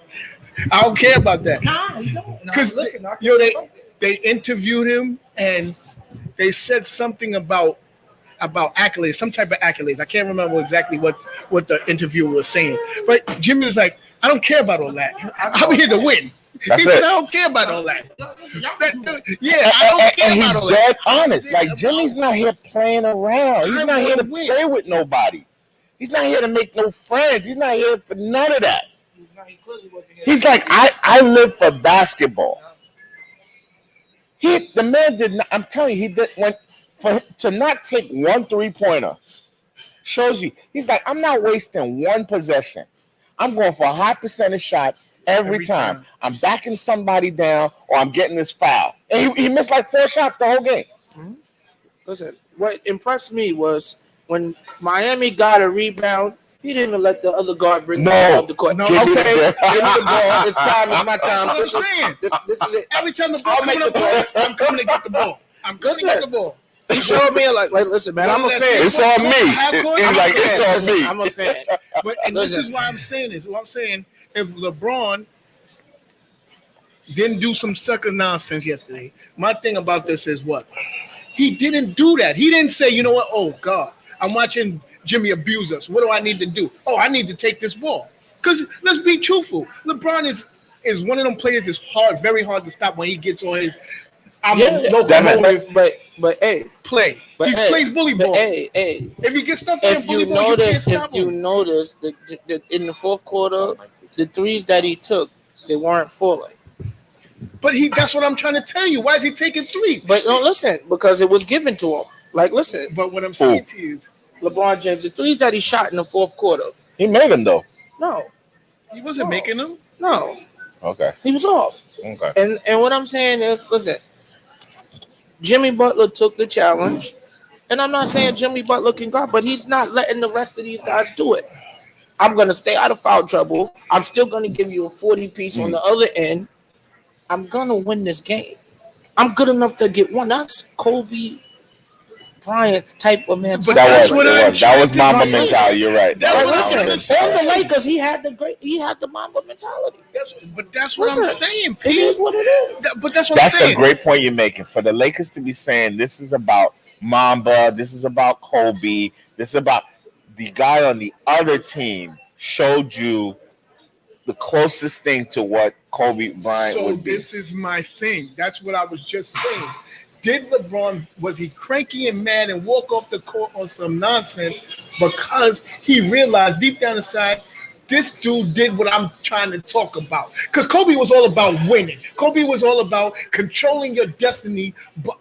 I don't care about that. Nah, you don't. Because they interviewed him and they said something about accolades, some type of accolades. I can't remember exactly what the interviewer was saying. But Jimmy was like, I don't care about all that. I'm here to win. He said, I don't care about all that. I don't care and about all he's dead that. honest. Like, Jimmy's not here playing around. He's not here to play with nobody. He's not here to make no friends. He's not here for none of that. He's like, I live for basketball. The man did not, I'm telling you, he did to not take 1 3-pointer shows you he's like, I'm not wasting 1 possession. I'm going for a high percentage shot every time. I'm backing somebody down or I'm getting this foul. And he missed like 4 shots the whole game. Mm-hmm. Listen, what impressed me was when Miami got a rebound, he didn't even let the other guard bring up the court. No, okay. Give me the ball. It's time. It's my time. This is it. Every time the ball comes up, I'm coming to get the ball. I'm coming to get the ball. He showed me like listen, man, I'm a fan. It's on me. He's like, it's on me. I'm a fan. And this is why I'm saying this. What I'm saying, if LeBron didn't do some sucker nonsense yesterday, my thing about this is what? He didn't do that. He didn't say, you know what? Oh, God, I'm watching Jimmy abuse us. What do I need to do? Oh, I need to take this ball. Because let's be truthful. LeBron is one of them players that's very hard to stop when he gets on his but hey, play. But he plays bully ball. Hey, if he gets stuck if in bully you ball, notice, you can't if you notice, in the fourth quarter, the threes that he took, they weren't falling. But that's what I'm trying to tell you. Why is he taking three? But no, listen, because it was given to him. Like, listen. But what I'm saying to you is, LeBron James, the threes that he shot in the fourth quarter. He made them though. No. He wasn't making them. No. Okay. He was off. Okay. And what I'm saying is, listen, Jimmy Butler took the challenge. And I'm not saying Jimmy Butler can guard, but he's not letting the rest of these guys do it. I'm going to stay out of foul trouble. I'm still going to give you a 40 piece on the other end. I'm going to win this game. I'm good enough to get one. That's Kobe Bryant type of mentality. That was Mamba mentality. You're right. Listen, on the Lakers, he had the Mamba mentality. That's what I'm saying. It is what it is. But that's what I'm saying. That's a great point you're making. For the Lakers to be saying this is about Mamba, this is about Kobe, this is about the guy on the other team showed you the closest thing to what Kobe Bryant would be. So this is my thing. That's what I was just saying. Did LeBron, was he cranky and mad and walk off the court on some nonsense because he realized deep down inside, this dude did what I'm trying to talk about? Because Kobe was all about winning. Kobe was all about controlling your destiny, but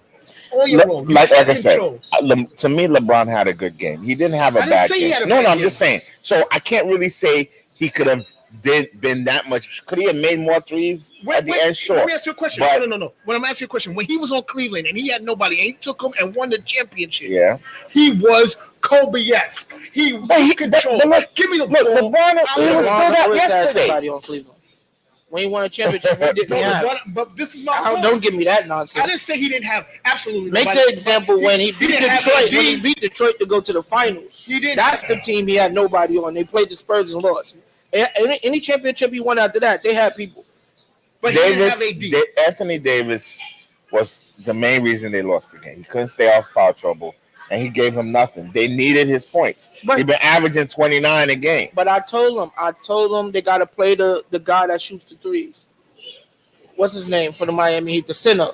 on your own. Like I said, to me, LeBron had a good game. He didn't have a bad game. No, I'm just saying. So I can't really say he could have been that much. Could he have made more threes at the end? Sure. Let me ask you a question. No. When I'm asking you a question, when he was on Cleveland and he had nobody, and he took him and won the championship. Yeah. He was Kobe-esque. He controlled. Give me the ball. LeBron, he was still that yesterday. Somebody on Cleveland. When he won a championship, he didn't have. But this is my point. Don't give me that nonsense. I didn't say he didn't have absolutely. Make the example when he beat Detroit. When he beat Detroit to go to the finals. That's the team he had nobody on. They played the Spurs and lost. Any championship he won after that, they had people. But Anthony Davis was the main reason they lost the game. He couldn't stay off foul trouble, and he gave him nothing. They needed his points. He's been averaging 29 a game. But I told them they got to play the guy that shoots the threes. What's his name for the Miami Heat? The center.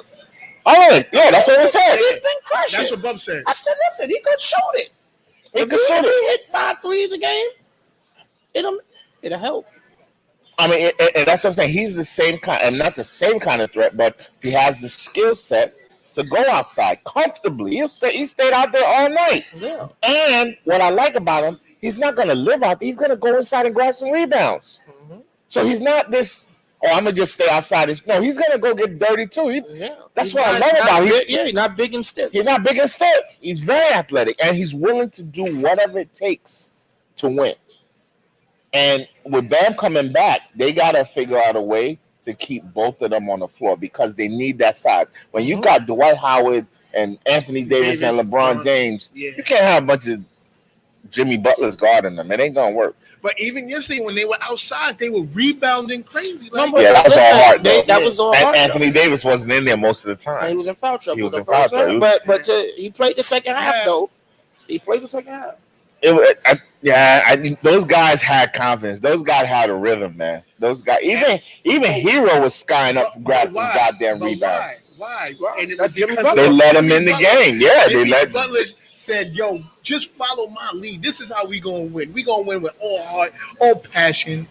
Oh, yeah, that's what I said. He's been crushing. That's what Bub said. I said, listen, he could shoot it. If he hit 5 threes a game, it'll help. I mean, and that's what I'm saying. He's the same kind, and not the same kind of threat, but he has the skill set to go outside comfortably. He stayed out there all night. Yeah. And what I like about him, he's not going to live out there. He's going to go inside and grab some rebounds. Mm-hmm. So he's not this, I'm going to just stay outside. No, he's going to go get dirty too. That's what I love about him. He's not big and stiff. He's not big and stiff. He's very athletic, and he's willing to do whatever it takes to win. And with Bam coming back, they got to figure out a way to keep both of them on the floor because they need that size. When you got Dwight Howard and Anthony Davis and LeBron James, you can't have a bunch of Jimmy Butlers guarding them. It ain't going to work. But even yesterday, when they were outside, they were rebounding crazy. That was all hard. That was all hard. Anthony Davis wasn't in there most of the time. And he was in foul trouble. He was in foul trouble. But he played the second half, though. He played the second half. Those guys had confidence. Those guys had a rhythm, man. Those guys, even Hero was skying up and grabbing some goddamn rebounds. Why? And they let him in the game. Yeah, they let Butler said, "Yo, just follow my lead. This is how we gonna win. We gonna win with all heart, all passion,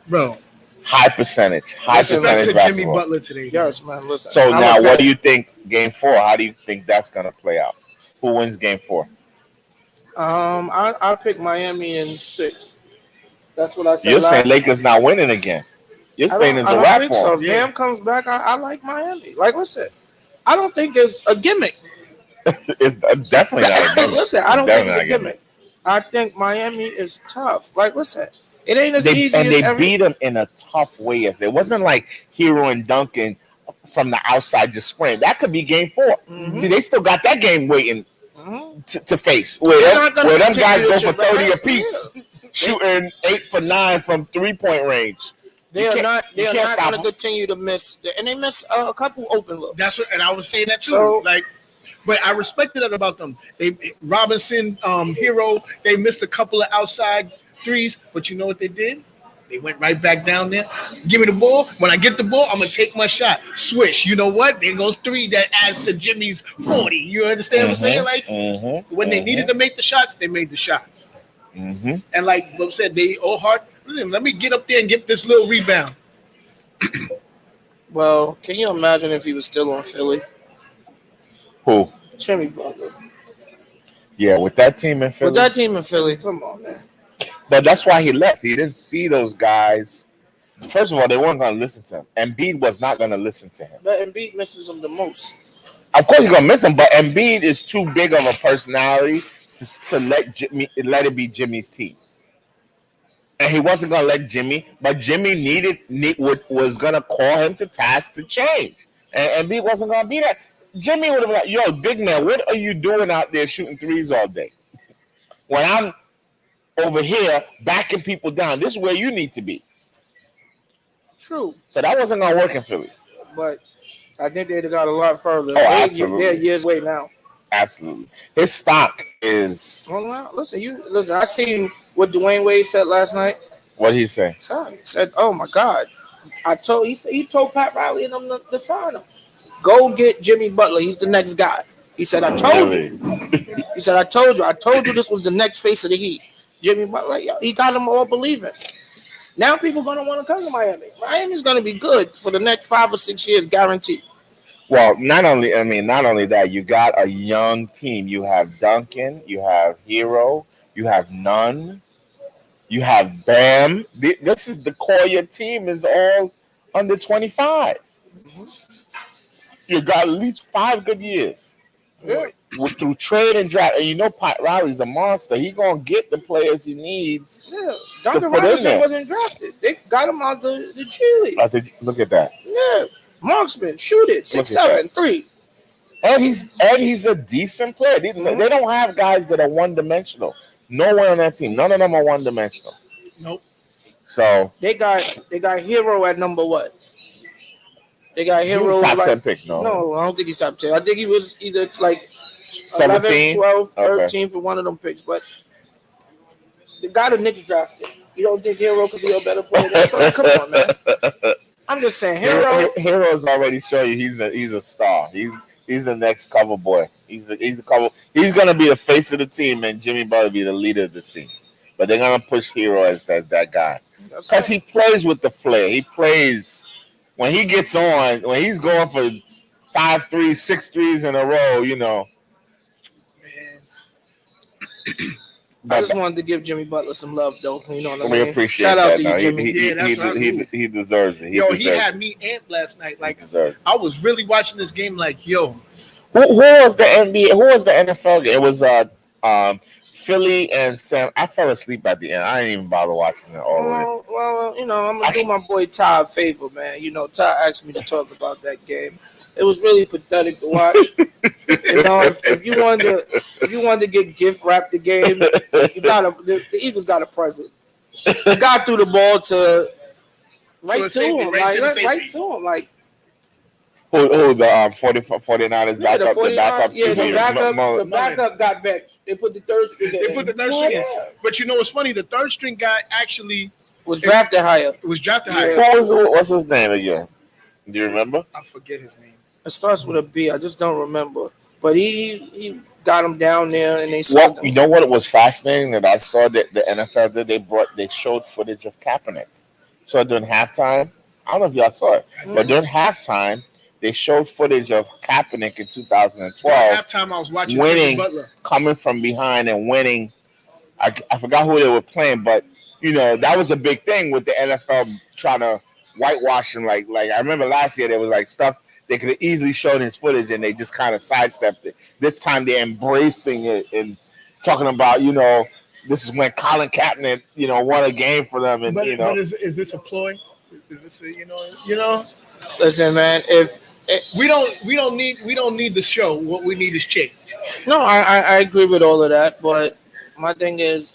bro." High percentage basketball. Jimmy Butler today. Yes, man. Listen. So now, what do you think? Game 4. How do you think that's gonna play out? Who wins Game 4? I pick Miami in 6. That's what I said. You're saying Lakers not winning again. You're saying it's a wrap for so. If Bam comes back, I like Miami. Like, listen, I don't think it's a gimmick. It's definitely not a gimmick. Listen, I don't think it's a gimmick. I think Miami is tough. Like, listen, it ain't as easy as they beat them in a tough way. Yesterday. It wasn't like Hero and Duncan from the outside just spraying. That could be Game 4. Mm-hmm. See, they still got that game waiting. To face where them guys go for 30 apiece, shooting 8 for 9 from 3-point range. They are not going to continue to miss, and they miss a couple open looks. And I was saying that too. But I respected that about them. Robinson, Hero, they missed a couple of outside threes, but you know what they did? They went right back down there. Give me the ball. When I get the ball, I'm going to take my shot. Swish. You know what? There goes 3 that adds to Jimmy's 40. You understand what I'm saying? Like, when they needed to make the shots, they made the shots. And like Bob said, they all hard. Listen, let me get up there and get this little rebound. Well, can you imagine if he was still on Philly? Who? Jimmy Butler. Yeah, with that team in With Philly. that team in Philly, come on, man. But that's why he left. He didn't see those guys. First of all, they weren't going to listen to him. Embiid was not going to listen to him. But Embiid misses him the most. Of course, he's going to miss him, but Embiid is too big of a personality to let it be Jimmy's team. And he wasn't going to let Jimmy, but Jimmy was going to call him to task to change. And Embiid wasn't going to be that. Jimmy would have been like, yo, big man, what are you doing out there shooting threes all day? When I'm over here backing people down, this is where you need to be. True. So that wasn't going to work in Philly. But I think they'd have got a lot further. Absolutely. They're years away now. Absolutely. His stock is. Well, listen. I seen what Dwayne Wade said last night. What did he say? He said, "Oh my God, he told Pat Riley and them to sign him. Go get Jimmy Butler. He's the next guy." He said, "I told you." He said, "I told you. I told you this was the next face of the Heat." Jimmy Butler, he got them all believing. Now people gonna want to come to Miami. Miami's gonna be good for the next 5 or 6 years, guaranteed. Well, not only that, you got a young team. You have Duncan, you have Hero, you have Nunn, you have Bam. This is the core of your team is all under 25. Mm-hmm. You got at least 5 good years. Yeah. Through trade and draft, and you know Pat Riley's a monster. He gonna get the players he needs. Yeah, Duncan Robinson wasn't drafted. They got him out the G League. Look at that. Yeah, marksman, shoot it, 6'7", 3. And he's a decent player. They don't have guys that are one dimensional. No one on that team. None of them are one dimensional. Nope. So they got Hero at number what? They got Hero top 10 pick. No, I don't think he's top 10. I think he was either like 17, 11, 12, 13 for one of them picks. But the guy the Knicks drafted, you don't think Hero could be a better player than him? Come on, man. I'm just saying, Hero's already shown you he's a star. He's the next cover boy. He's gonna be the face of the team, and Jimmy Butler be the leader of the team. But they're gonna push Hero as that guy because he plays with the flair. He plays when he gets on. When he's going for 5 threes, 6 threes in a row, you know. Man. I just wanted to give Jimmy Butler some love, though. You know what I mean? We appreciate Shout out that. to you, Jimmy. He deserves it. He had me amped last night. Like I was really watching this game. Like, yo, who was the NBA? Who was the NFL game? It was Philly and Sam. I fell asleep at the end. I didn't even bother watching it all the way. Well, you know, I'm gonna do my boy Ty a favor, man. You know, Ty asked me to talk about that game. It was really pathetic to watch. You know, if you wanted to get gift wrapped the game, the Eagles got a present. They got through the ball to right to him, right to him, like. Who the 49ers backup? The backup got benched. They put the third string in. But you know what's funny? The third string guy actually was drafted higher. What's his name again? Do you remember? I forget his name. It starts with a B. I just don't remember. But he got him down there, and they saw him. You know what was fascinating that I saw that the NFL did? They showed footage of Kaepernick. So during halftime, I don't know if y'all saw it, but during halftime, they showed footage of Kaepernick in 2012. At halftime, I was watching winning, Butler coming from behind and winning. I forgot who they were playing, but you know that was a big thing with the NFL trying to whitewash him. Like I remember last year there was like stuff they could have easily shown his footage and they just kind of sidestepped it. This time they're embracing it and talking about this is when Colin Kaepernick won a game for them and but is this a ploy? Is this a, Listen, man, we don't need the show. What we need is change. No, I agree with all of that, but my thing is,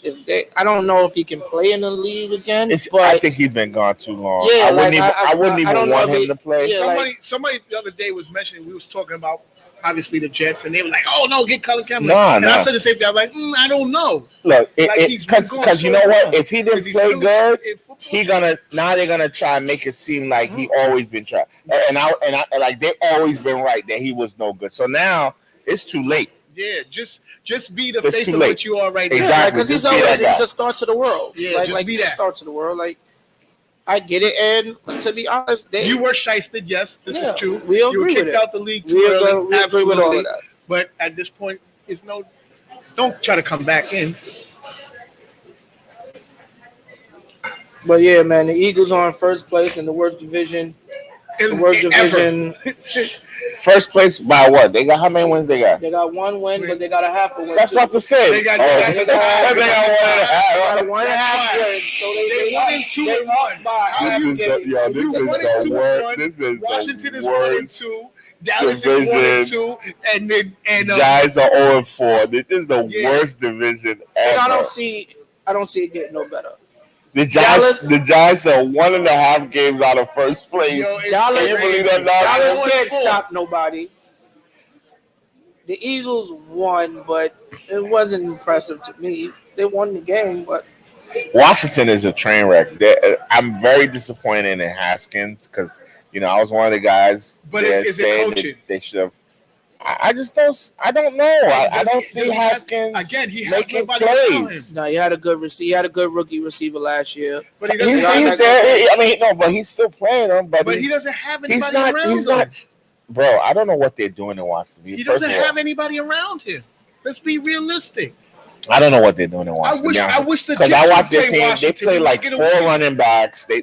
I don't know if he can play in the league again. But I think he's been gone too long. Yeah, I wouldn't even want him to play. Yeah, somebody the other day was mentioning, we was talking about obviously the Jets, and they were like, "Oh no, get Colin Kaepernick." I said the same thing. I was like, I don't know. Look, because you know what? If he didn't play good, they're gonna try and make it seem like he always been trying, and I like they always been right that he was no good. So now it's too late. Yeah, just be the face of what you are right now. Exactly, because he's a star to the world. Yeah, like he's a star to the world. Like I get it, and to be honest, You were shysted, yes, this is true. We You were agree with kicked it. out the league too We early. agree with all of that. But at this point, it's no. Don't try to come back in. But yeah, man, the Eagles are in first place in the worst division. The worst division. First place by what? They got how many wins they got? They got one win, but they got a half a win. That's what to say. They got- oh, they got- they got one and a half wins. So They won in 2-1. This is the worst. This is Washington the is 1-2. worst. Dallas division. is 1-2, and Giants are 0-4. This is the worst division ever. And I don't see it getting no better. The Giants are 1.5 games out of first place. Dallas Dallas can't stop nobody. The Eagles won, but it wasn't impressive to me. They won the game, but Washington is a train wreck. I'm very disappointed in Haskins because I was one of the guys. But is it coaching? They should have. I just don't. I don't know. I don't see Haskins again. He has making nobody around plays. him. no, he had a good he had a good rookie receiver last year. But he He's doesn't. there. I mean, no, but he's still playing them. But He doesn't have he's anybody not. around He's him. not. Bro, I don't know what they're doing in Washington. He doesn't have anybody around him. Let's be realistic. I don't know what they're doing in Washington. I wish the because Jets I watched would their play team. Washington. They play like They 4 get a win. running backs. They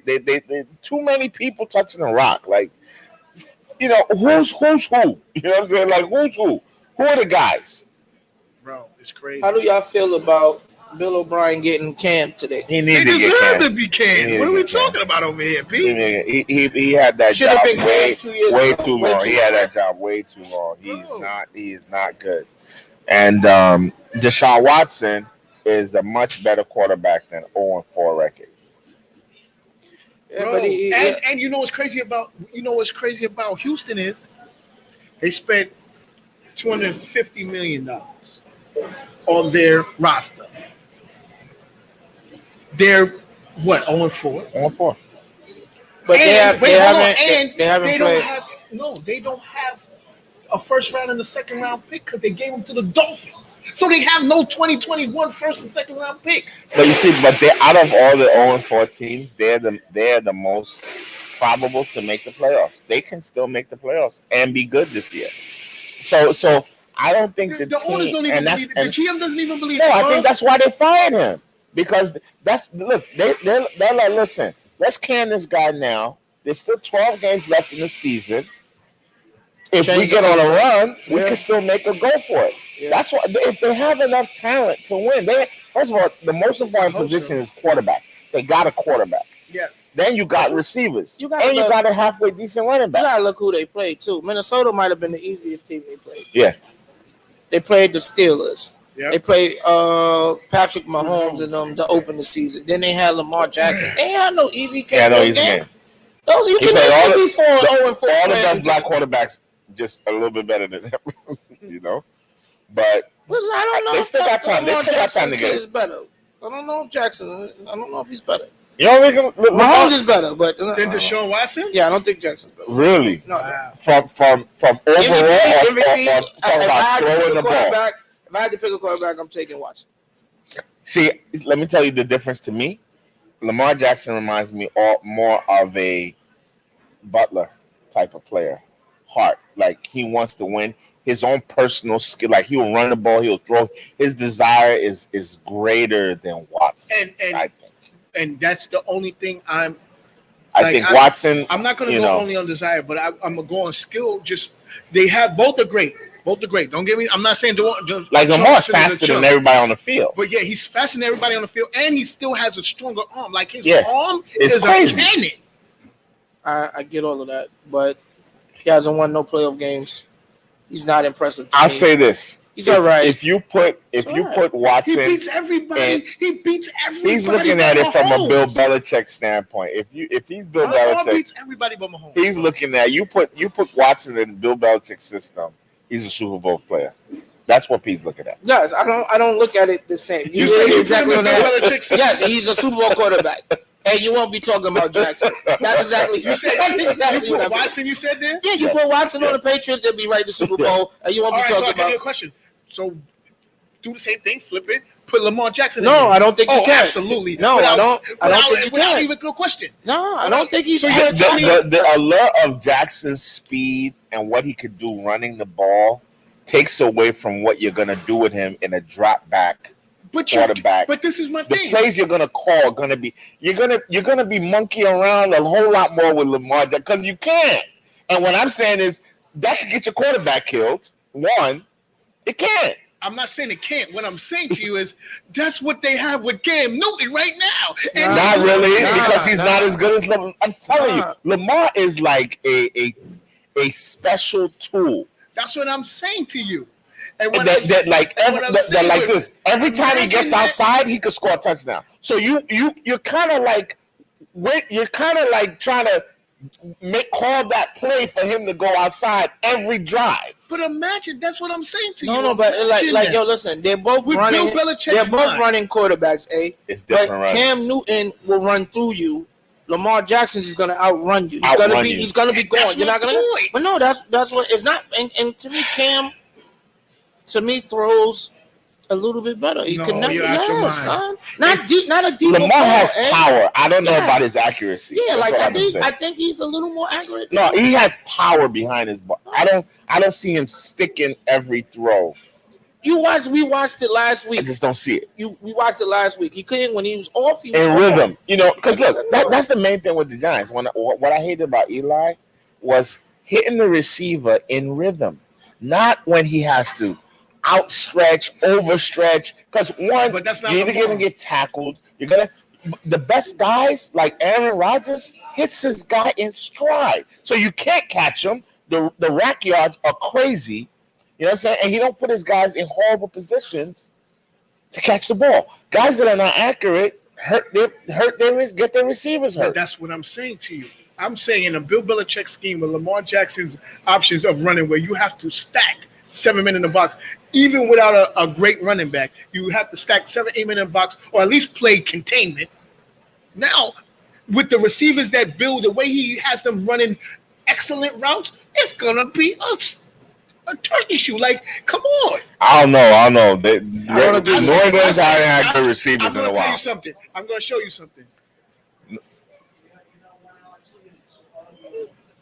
too many people touching the rock. Like, who's who? You know what I'm saying? Like, who's who? Who are the guys? Bro, it's crazy. How do y'all feel about Bill O'Brien getting canned today? He They needs to get deserve canned. to be canned. What are we talking about over here, Pete? He had that Should have job been way canned 2 years way ago. too Way long. too He had long. that job way too long. He is not good. And Deshaun Watson is a much better quarterback than 0-4 record. Yeah, Bro, but and you know what's crazy about Houston is they spent $250 million on their roster. They're what 0-4. 0-4. But they haven't played. They don't have a first round and a second round pick because they gave them to the Dolphins. So they have no 2021 first and second round pick. But you see, they're out of all the 0-4 teams, they're the most probable to make the playoffs. They can still make the playoffs and be good this year. So I don't think The owners don't even believe it. The GM doesn't even believe it. No, I think that's why they fired him. Because they're like, listen, let's can this guy now. There's still 12 games left in the season. If we get on a run, we can still make a go for it. Yeah. That's why if they have enough talent to win. First of all, the most important position is quarterback. They got a quarterback. Yes. Then you got receivers. You got a halfway decent running back. You gotta look who they played too. Minnesota might have been the easiest team they played. Yeah. They played the Steelers. Yep. They played Patrick Mahomes and them to open the season. Then they had Lamar Jackson. They ain't had no easy game. Those you can be 4-0-4. All the best black quarterbacks just a little bit better than them, But listen, I don't know. They still got time. They still got time to get it. Is better. I don't know if Jackson. I don't know if he's better. You don't think Mahomes is better, but then Deshaun Watson? Yeah, I don't think Jackson's better. Really? No. Wow. From overall or talking about throwing the ball. If I had to pick a quarterback, I'm taking Watson. See, let me tell you the difference to me. Lamar Jackson reminds me more of a Butler type of player. Heart, like he wants to win. His own personal skill, like he'll run the ball, he'll throw. His desire is greater than Watson. I think, and that's the only thing I think Watson. I'm not going to go only on desire, but I'm going to go on skill. Just they have both are great. Both are great. Don't get me. I'm not saying like Lamar's faster than everybody on the field. But yeah, he's faster than everybody on the field, and he still has a stronger arm. Like his arm is crazy. A cannon. I get all of that, but he hasn't won no playoff games. He's not impressive. I'll say this: he's all right. If you put Watson, he beats everybody. He's looking at it from a Bill Belichick standpoint. If he's Bill Belichick, beats everybody but Mahomes. He's looking at you put Watson in Bill Belichick's system. He's a Super Bowl player. That's what Pete's looking at. Yes, I don't look at it the same. You say exactly on that. Yes, he's a Super Bowl quarterback. And you won't be talking about Jackson. That's exactly. You said that's exactly you what put Watson. You said there. Yeah, you put Watson on the Patriots, they'll be right to Super Bowl, and you won't be talking about. A question. So do the same thing. Flip it. put Lamar Jackson. No, I don't think you can. Absolutely. No, I don't think you without can. even no question. No, I don't think he's. So you're telling me The allure of Jackson's speed and what he could do running the ball takes away from what you're gonna do with him in a drop back quarterback. But this is my thing. The plays you're gonna call are gonna be you're gonna be monkeying around a whole lot more with Lamar because you can't. And what I'm saying is that could get your quarterback killed. One, it can't. I'm not saying it can't. What I'm saying to you is that's what they have with Cam Newton right now. And not really, because he's not as good as Lamar. I'm telling you, Lamar is like a special tool. That's what I'm saying to you. And like this. Every time he gets outside, he could score a touchdown. So you're kind of like trying to call that play for him to go outside every drive. But imagine that's what I'm saying to you. No, but yo, listen, they're both running. They're both running quarterbacks. It's different. But Cam Newton will run through you. Lamar Jackson is going to outrun you. He's going to be going. You're not going to. But no, that's what it's not. And to me, Cam, throws a little bit better. He connects. Yes, son. Not a deep. Lamar has power. I don't know about his accuracy. Yeah, I think he's a little more accurate. No, he has power behind his ball. I don't see him sticking every throw. We watched it last week. I just don't see it. We watched it last week. He couldn't when he was off. He was in off. rhythm, because look, that's the main thing with the Giants. What I hated about Eli was hitting the receiver in rhythm, not when he has to outstretch, overstretch. Because you're either going to get tackled. The best guys like Aaron Rodgers hits his guy in stride, so you can't catch him. The rack yards are crazy. You know what I'm saying? And he don't put his guys in horrible positions to catch the ball. Guys that are not accurate get their receivers hurt. But that's what I'm saying to you. I'm saying in a Bill Belichick scheme with Lamar Jackson's options of running, where you have to stack 7 men in the box, even without a great running back, you have to stack 7-8 men in the box, or at least play containment. Now, with the receivers that Bill, the way he has them running excellent routes, it's gonna be a turkey shoe. Like, come on. I don't know. New England's haven't had good receivers in a while. I'm going to tell you something. I'm going to show you something.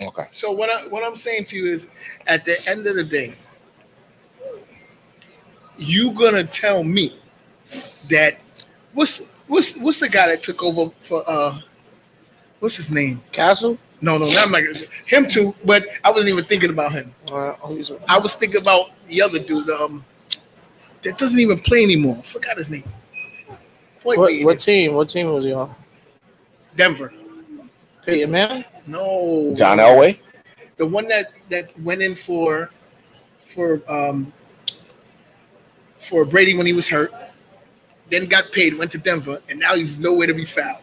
Okay. So what I'm saying to you is, at the end of the day, you gonna tell me that what's the guy that took over for what's his name? Castle? No, not like him too. But I wasn't even thinking about him. I was thinking about the other dude that doesn't even play anymore. I forgot his name. What team? What team was he on? Denver. Peyton Manning? No. John Elway? The one that went in for Brady when he was hurt, then got paid, went to Denver, and now he's nowhere to be found.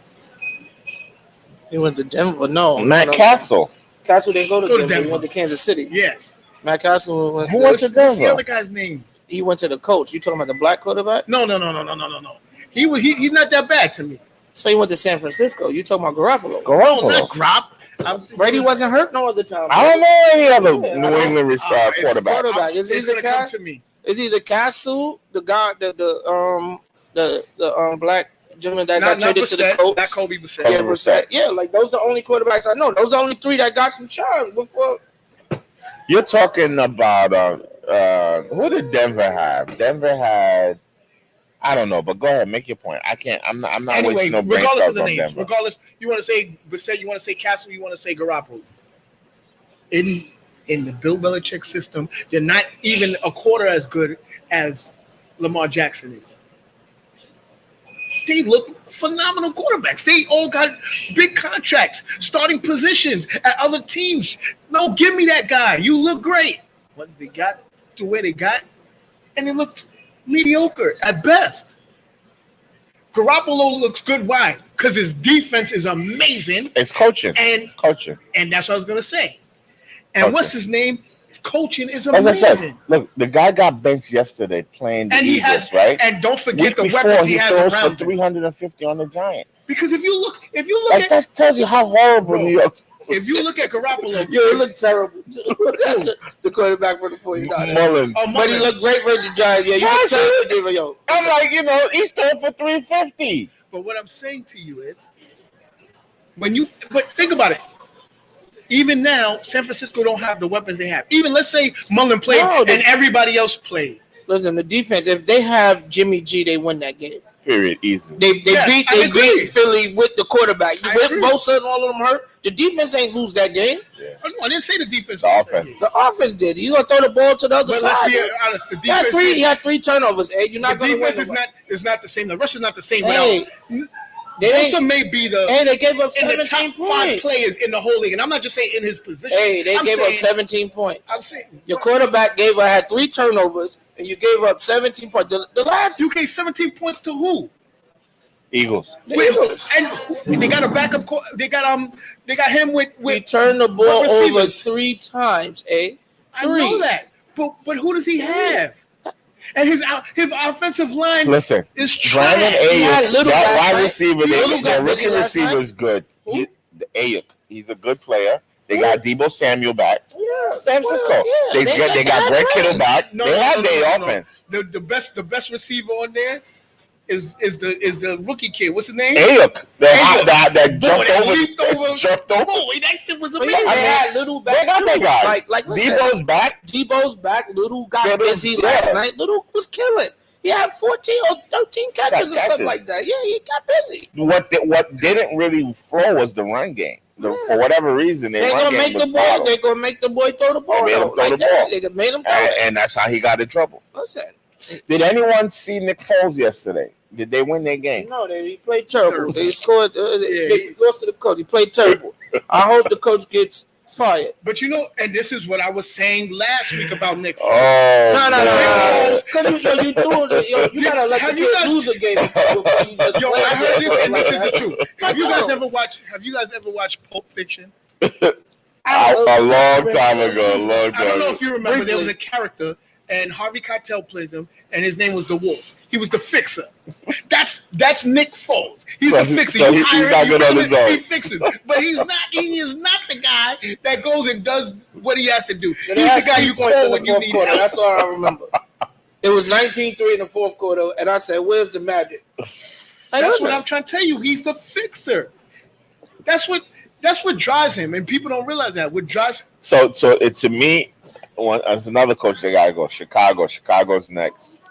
He went to Denver. No, Matt Castle. Castle didn't go to Denver. He went to Kansas City. Yes. Matt Castle went. Who went to Denver? What's the other guy's name? He went to the coach. You talking about the black quarterback? No. He's not that bad to me. So he went to San Francisco. You talking about Garoppolo? No, not Grop. Brady wasn't hurt no other time. I don't know any other New England quarterback. It's either Castle, the guy, the black gentleman that got traded to the Colts. Not Kobe Brissett. Yeah, Brissett. Yeah, like those are the only quarterbacks I know. Those are the only 3 that got some charge before. You're talking about who did Denver have? Denver had, I don't know, but go ahead, make your point. I'm not wasting no brain cells on Denver. Regardless, you want to say Brissett, you want to say Castle, you want to say Garoppolo. In the Bill Belichick system, they're not even a quarter as good as Lamar Jackson is. They look phenomenal quarterbacks. They all got big contracts, starting positions at other teams. No, give me that guy. You look great. But they got to where they got, and they looked mediocre at best. Garoppolo looks good. Why? Because his defense is amazing. It's coaching. And that's what I was going to say. And coaching. What's his name? Coaching is amazing. As I said, look, the guy got benched yesterday playing the Eagles, right? And don't forget the week weapons he has around for 350 on the Giants. Because if you look that tells you how horrible New York. If you look at Garoppolo, Yo, he looked terrible. The quarterback for the 49ers. Mullins. But he looked great versus Giants. Yeah, you can tell. Yo, I'm like, he's throwing for 350. But what I'm saying to you is, but think about it. Even now, San Francisco don't have the weapons they have. Even let's say Mullen played and everybody else played. Listen, the defense. If they have Jimmy G, they win that game. Period. Easy. They beat Philly with the quarterback. Bosa and all of them hurt. The defense ain't lose that game. Yeah. I didn't say the defense. The offense. The offense did. You gonna throw the ball to the other side? Let's be honest. The defense. He had 3 turnovers. Hey, you're not the gonna defense is not the same. The rush is not the same. Hey, Bosa may be they gave up 17 in the top points. 5 players in the whole league, and I'm not just saying in his position. Hey, they gave up 17 points. I'm saying your quarterback had 3 turnovers, and you gave up 17 points. The last you gave 17 points to who? Eagles. And they got a backup. They got him with. He turned the ball over 3 times. 3. I know that, but who does he have? And his offensive line is trash. Brandon Ayuk, that wide receiver, their rookie receiver is good. Ayuk, he's a good player. They got Deebo Samuel back. Yeah, San Francisco. They got Greg Kittle back. They have their offense. The best receiver on there is the rookie kid. What's his name? Ayuk. That jumped over. Boy, that kid was amazing. They had Little back. They got their guys. Like Debo's back. Debo's back. Little got busy last night. Little was killing. He had 14 or 13 catches or something like that. Yeah, he got busy. What didn't really flow was the run game. For whatever reason, they're gonna make the boy. They're gonna make the boy throw the ball. They made him throw it, and that's how he got in trouble. Listen, did anyone see Nick Foles yesterday? Did they win their game? No, he played terrible. They scored. They lost to the coach. He played terrible. I hope the coach gets fired. But and this is what I was saying last week about Nick Foles. No. Because you gotta let the kid lose a game before you just. Yo, I heard this, and this is the truth. Have you guys ever watched Pulp Fiction? A long time ago. I don't know if you remember. There was a character, and Harvey Keitel plays him, and his name was the Wolf. He was the fixer. That's Nick Foles. He's the fixer. So he's not good on his own. He fixes, but he is not the guy that goes and does what he has to do. He's the guy you call when you need help. That's all I remember. It was 19-3 in the fourth quarter, and I said, "Where's the magic?" That's what I'm trying to tell you. He's the fixer. That's what drives him, and people don't realize that. What drives. So to me, as another coach, they gotta go. Chicago's next.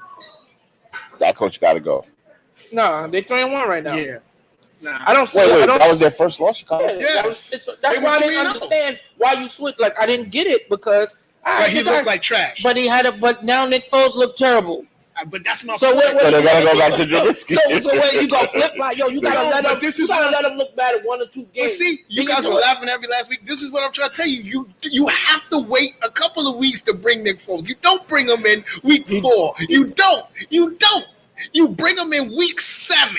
That coach got to go. No, they're 3-1 right now. Yeah. Nah. I don't see. Wait, that was their first loss, Chicago? Yeah. That's why I didn't understand why you switched. Like, I didn't get it because he looked like trash. But but now Nick Foles looked terrible. But that's my point. So they gotta go back to Trubisky. So wait, you go flip flop? Yo, you gotta let him. You gotta let him look bad at 1 or 2 games. But see, you guys were laughing at me last week. This is what I'm trying to tell you. You have to wait a couple of weeks to bring Nick Foles. You don't bring him in week 4. You don't. You bring him in week 7.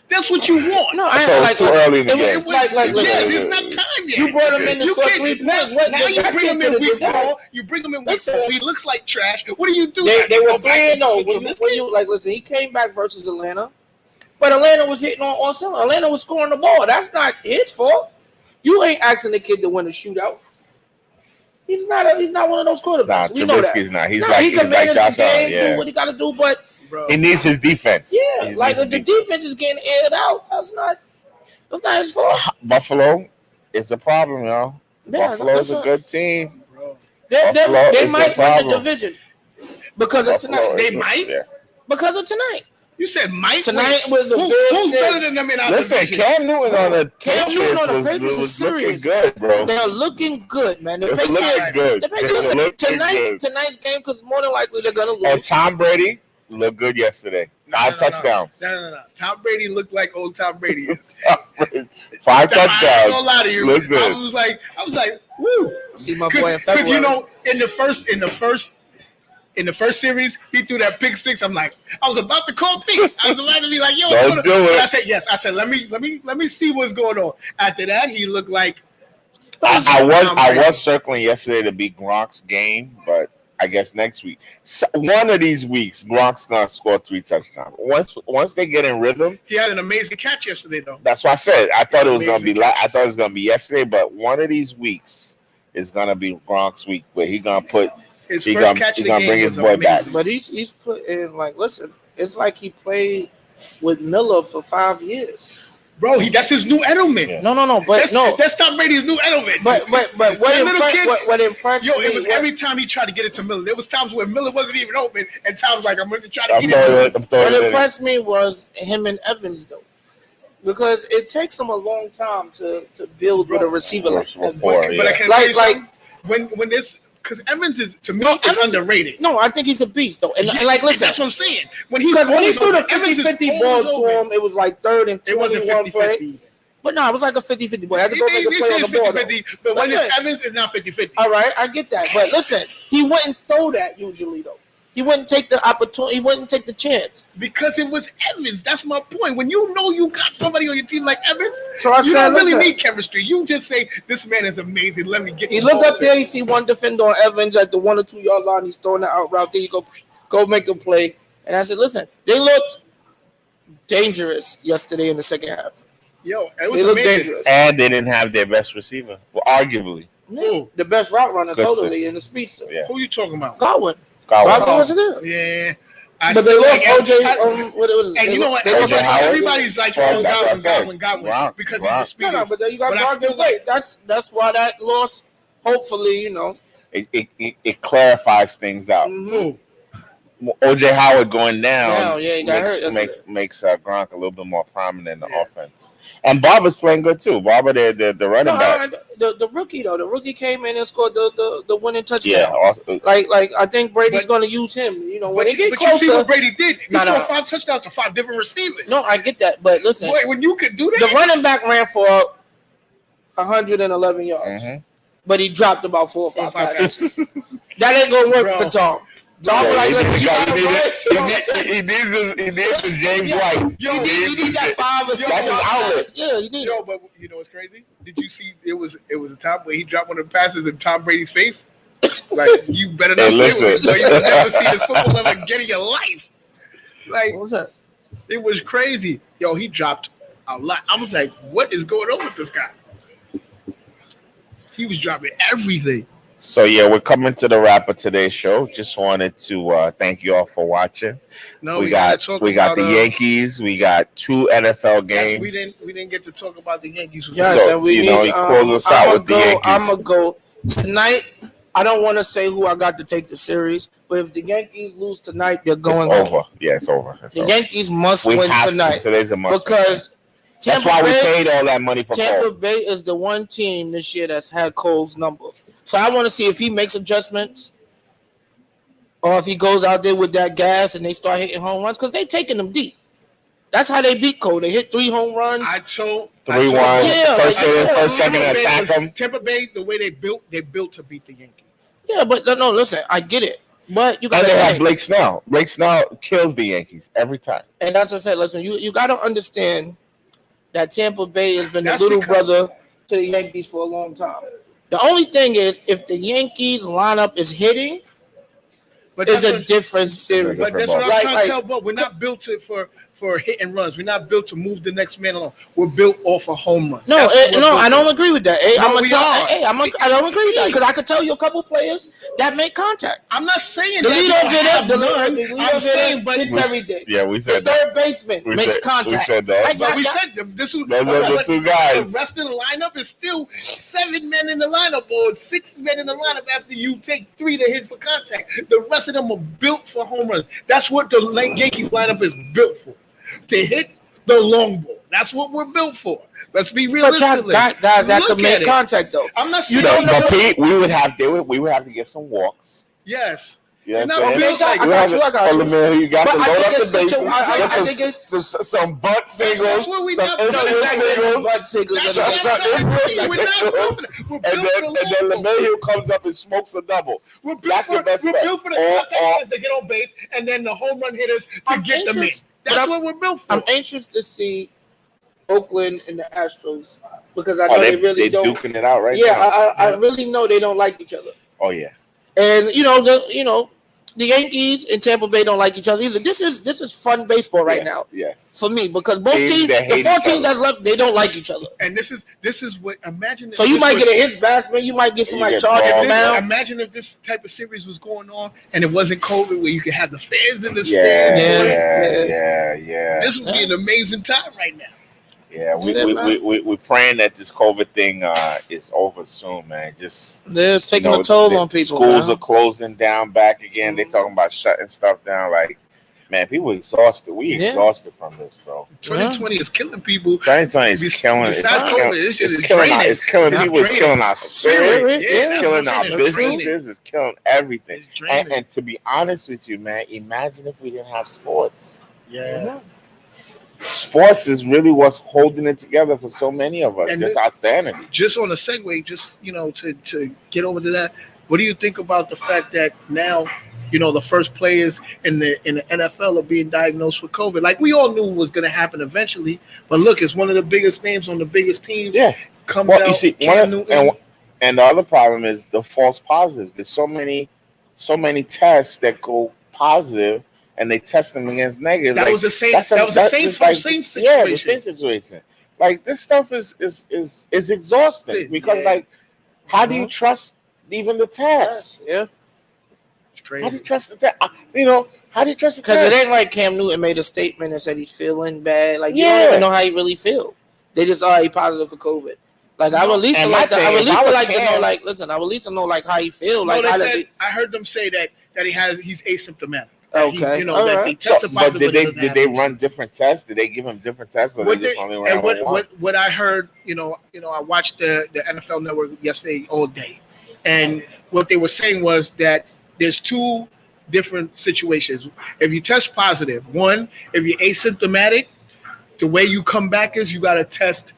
That's what you want. No, I like too early in the game. It's not time yet. You brought him in to score 3 points. Now you bring him in week 4. You bring him in week 4. He looks like trash. What do you do? They were 3-0. When you listen, he came back versus Atlanta, but Atlanta was hitting on some. Atlanta was scoring the ball. That's not his fault. You ain't asking the kid to win a shootout. He's not one of those quarterbacks. We know that. He's not. He's he can like Josh Allen. Do what he got to do, but. Bro. He needs his defense. Yeah, like if the defense is getting aired out, that's not his fault. Buffalo is a problem, y'all. Yeah, Buffalo is a good team. They might win the division because of tonight. They might because of tonight. You said might. Tonight was a who's better than them in our division? Cam Newton on the Patriots was serious, good, bro. They're looking good, man. The Patriots good. Tonight's game, because more than likely they're gonna lose. And Tom Brady looked good yesterday. 5 touchdowns. No. Tom Brady looked like old Tom Brady is. 5 touchdowns. I ain't gonna lie to you. Listen. I was like, woo. See my boy in February. Because in the first series, he threw that pick 6. I'm like, I was about to call Pete. I was about to be like, yo, don't do it. I said yes. I said, let me see what's going on. After that, he looked like I was circling yesterday to beat Gronk's game, but I guess next week. So one of these weeks, Gronk's gonna score 3 touchdowns. Once they get in rhythm, He had an amazing catch yesterday, though. that's what I said. I thought it was gonna be. I thought it was gonna be yesterday, but one of these weeks is gonna be Gronk's week where he's gonna bring his boy back. But he's put in like, listen, it's like he played with Miller for 5 years. Bro, that's his new Edelman. Yeah. No, but that's Tom Brady's new Edelman. But what impressed me? It was every time he tried to get it to Miller. There was times where Miller wasn't even open, and Tom was like, "I'm going to try to get it." What impressed me was him and Evans though, because it takes him a long time to build with a receiver like that. But I can't like when this. Because Evans is underrated. No, I think he's a beast though. And like, listen, that's what I'm saying. When he threw the 50-50 ball to him, it was like 3rd and 21 play. But no, it was like a 50-50 ball. I had to go make a play on the ball. But when it's Evans, it's not 50-50. All right, I get that. But listen, he wouldn't throw that usually though. He wouldn't take the opportunity. He wouldn't take the chance. Because it was Evans. That's my point. When you know you got somebody on your team like Evans, so I you don't really need chemistry. You just say, this man is amazing. Let me get you. Look up there, you see one defender on Evans at the 1 or 2 yard line. He's throwing the out route. There you go make a play. And I said, listen, they looked dangerous yesterday in the second half. Yo, it was they looked dangerous. And they didn't have their best receiver. Well, arguably. Yeah. The best route runner totally in the speedster. Yeah. Who you talking about? Godwin wasn't there. Yeah. But they lost OJ. What was it? And you know what? Everybody's like, Godwin, because he's a speedster. No, but you got Godwin late. That's why that loss, hopefully, it clarifies things out. Mm-hmm. OJ Howard going down he got hurt makes Gronk a little bit more prominent in the offense. And Barber's playing good too. Barber, the running back. The rookie though, the rookie came in and scored the winning touchdown. Yeah, like I think Brady's going to use him. When he get closer. You see what Brady did? He scored 5 touchdowns to 5 different receivers. No, I get that, but listen, when you could do that, the running back ran for 111 yards, but he dropped about 4 or 5 passes. That ain't gonna work for Tom. Tom he needs his James White. He need that 5 or 6. That's his outlet. Yeah, you need it. But you know what's crazy? Did you see it was a time where he dropped one of the passes in Tom Brady's face? Like, you better not play with it, so you will never see this football ever again in your life. Like, what was that? It was crazy. Yo, he dropped a lot. I was like, what is going on with this guy? He was dropping everything. So yeah, we're coming to the wrap of today's show. Just wanted to thank you all for watching. No, we got the Yankees. We got 2 NFL games. Yes, we didn't get to talk about the Yankees. Yes, and we need. Close us out with the Yankees. I'm gonna go tonight. I don't want to say who I got to take the series, but if the Yankees lose tonight, they're going over. Yeah, it's over. The Yankees must win tonight. Today's a must because that's why we paid all that money for Tampa Cole. Bay is the one team this year that's had Cole's number. So I want to see if he makes adjustments or if he goes out there with that gas and they start hitting home runs because they're taking them deep. That's how they beat Cole. They hit 3 home runs. 3-1. First, second attack them. Tampa Bay, the way they built to beat the Yankees. Yeah, but no, listen, I get it. But you got to have Blake Snell. Blake Snell kills the Yankees every time. And that's what I said. Listen, you got to understand that Tampa Bay has been the little brother to the Yankees for a long time. The only thing is, if the Yankees lineup is hitting, it's a different series. But that's what I'm trying to tell Bob. We're not built for hit and runs. We're not built to move the next man along. We're built off of home runs. No, I don't agree with that. I don't agree with that because I could tell you a couple players that make contact. I'm not saying the leadoff hitter. I'm saying, but hits everything. Yeah, we said the third baseman makes contact. We said that. We said those are the 2 guys. The rest of the lineup is still 7 men in the lineup or 6 men in the lineup after you take 3 to hit for contact. The rest of them are built for home runs. That's what the Yankees lineup is built for. To hit the long ball. That's what we're built for. Let's be realistic. But guys that can make contact though. I'm not saying but Pete, we would have to get some walks. Yes. You know I got you. You got to load up the bases. I think it's some butt singles. That's what we not built And then LeMahieu comes up and smokes a double. We're built for the contact hitters to get on base, and then the home run hitters to get them in. That's what we're built for. I'm anxious to see Oakland and the Astros because I know they really don't. They're duking it out right now. Yeah, I really know they don't like each other. Oh yeah. And the Yankees and Tampa Bay don't like each other either. This is fun baseball right now. Yes. For me, because both teams, that hate the four each teams other. that's left, they don't like each other. And this is what imagine. So you might get a his batsman, you might get somebody charging him out. Imagine if this type of series was going on and it wasn't COVID, where you could have the fans in the Yeah, stands. yeah. This would be an amazing time right now. Yeah, we're praying that this COVID thing is over soon, man. Just it's taking a toll on people. Schools are closing down back again. They're talking about shutting stuff down. Like, man, people exhausted. We exhausted from this, bro. 2020 is killing people. 2020 is killing. It's killing people. It's killing our spirit. It's killing our businesses. It's killing everything. And to be honest with you, man, imagine if we didn't have sports. Yeah. Sports is really what's holding it together for so many of us. And just our sanity. Just on a segue, to get over to that. What do you think about the fact that now, the first players in the NFL are being diagnosed with COVID? Like, we all knew it was going to happen eventually, but look, it's one of the biggest names on the biggest teams. Yeah, out. You see, and the other problem is the false positives. There's so many tests that go positive. And they test them against negative. That was the same. That was the same situation. Yeah, the same situation. Like, this stuff is exhausting because how do you trust even the test? Yeah, it's crazy. How do you trust the test? How do you trust the test? Because it ain't like Cam Newton made a statement and said he's feeling bad. Like, you don't even know how he really feel. They just he positive for COVID. Like, I would at least like to know. Like, listen, I would at least know how he feel. Like, I heard them say that he's asymptomatic. Okay. That they tested positive. But did they run different tests? Did they give him different tests, or they just only ran one? What I heard, I watched the NFL Network yesterday all day, and what they were saying was that there's two different situations. If you test positive, one, if you're asymptomatic, the way you come back is you got to test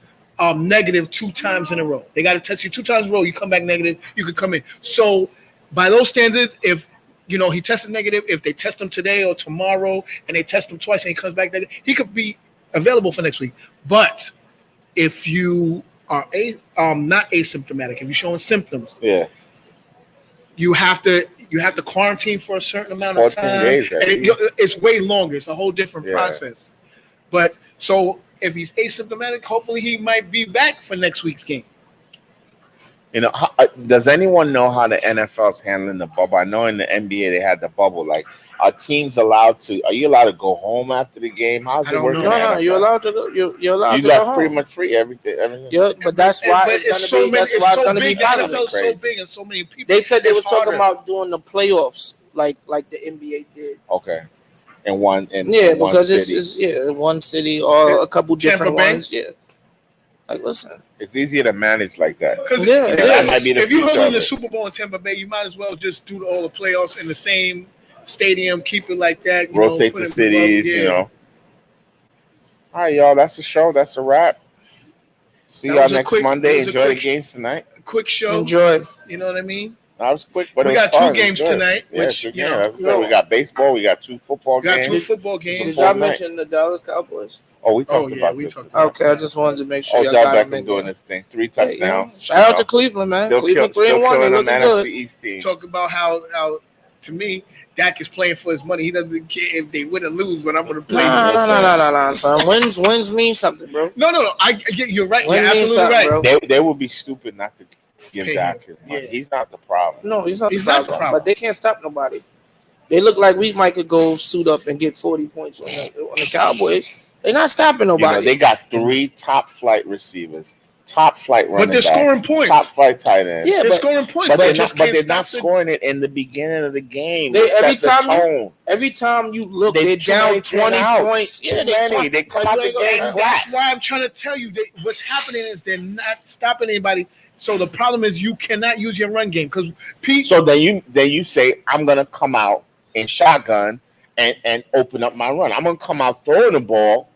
negative 2 times in a row. They got to test you 2 times in a row. You come back negative, you could come in. So by those standards, if he tested negative, if they test him today or tomorrow and they test him twice and he comes back negative, he could be available for next week. But if you are not asymptomatic, if you're showing symptoms, you have to quarantine for a certain amount of time. 14 days. And it's way longer. It's a whole different process. But so if he's asymptomatic, hopefully he might be back for next week's game. Does anyone know how the NFL's handling the bubble? I know in the NBA they had the bubble. Like, are teams allowed to? Are you allowed to go home after the game? How's it working? No, you're allowed to go. You're allowed to go home. Pretty much free everything. Yeah, but that's why it's going to be positive. The NFL's so big and so many people. They said they was talking about doing the playoffs like the NBA did. Okay. In one because city. It's one city or a couple different ones. Yeah. Like, listen. It's easier to manage like that. Because if you're holding the Super Bowl in Tampa Bay, you might as well just do all the playoffs in the same stadium, keep it like that. Rotate the cities, All right, y'all. That's a show. That's a wrap. See y'all next Monday. Enjoy the games tonight. A quick show. Enjoy. You know what I mean? That was quick, but we got 2 games tonight. Which, we got baseball. We got 2 football games. Did y'all mention the Dallas Cowboys? Oh, we talked about this. Okay, I just wanted to make sure y'all got Beckham doing this thing. 3 touchdowns. Shout out to Cleveland, man. Cleveland 3-1. They looking good. East team. Talk about how to me, Dak is playing for his money. He doesn't care if they win or lose, but I'm going to play. No, son. Wins mean something, bro. No. You're right. You're absolutely right. They would be stupid not to give Dak his money. Yeah. He's not the problem. No, he's not the problem. But they can't stop nobody. They look like we might could go suit up and get 40 points on the Cowboys. They're not stopping nobody. They got 3 top flight receivers, top flight running back. But they're scoring points. Top flight tight ends. Yeah, they're scoring points. But they're not scoring it in the beginning of the game. Every time you look, they're down 20 points. Yeah, they come out the game. That's why I'm trying to tell you. What's happening is they're not stopping anybody. So the problem is you cannot use your run game because Pete. So then you say I'm gonna come out in shotgun and open up my run. I'm gonna come out throwing the ball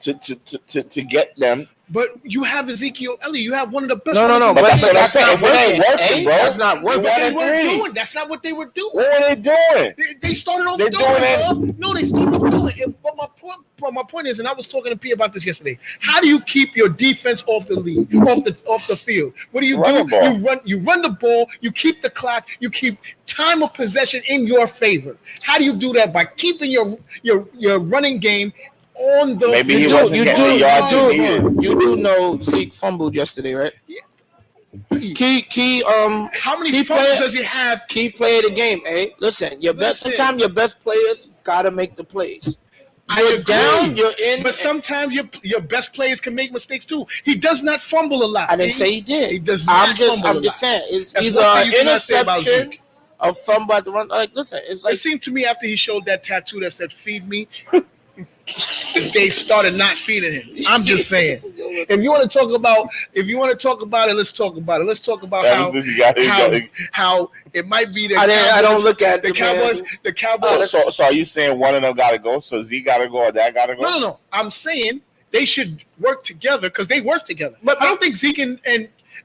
to get them But you have Ezekiel Elliott. You have one of the best. No. But that's what I'm saying. not working. Working, bro. That's not working. But they weren't doing. That's not what they were doing. What were they doing? They started off They're doing doing it. it. Bro. No, they started off doing it. But my point is, and I was talking to P about this yesterday. How do you keep your defense off the lead, off the field? What do? You run the ball. You keep the clock. You keep time of possession in your favor. How do you do that? By keeping your running game on the. Maybe You do know Zeke fumbled yesterday, right? Yeah. How many fumbles does he have? Key player of the game, listen, sometimes your best players gotta make the plays. You're down, you're in. But sometimes your best players can make mistakes too. He does not fumble a lot. I didn't say he did. He does not. I'm just saying it's either an interception, a fumble at the run. Like, listen, it's like it seemed to me after he showed that tattoo that said "Feed me." They started not feeding him. I'm just saying. If you want to talk about it, let's talk about it. Let's talk about how it might be that I don't look at the Cowboys. Man. The Cowboys. So are you saying one of them got to go? So Z got to go or that got to go? No. I'm saying they should work together because they work together. But I don't think Zeke and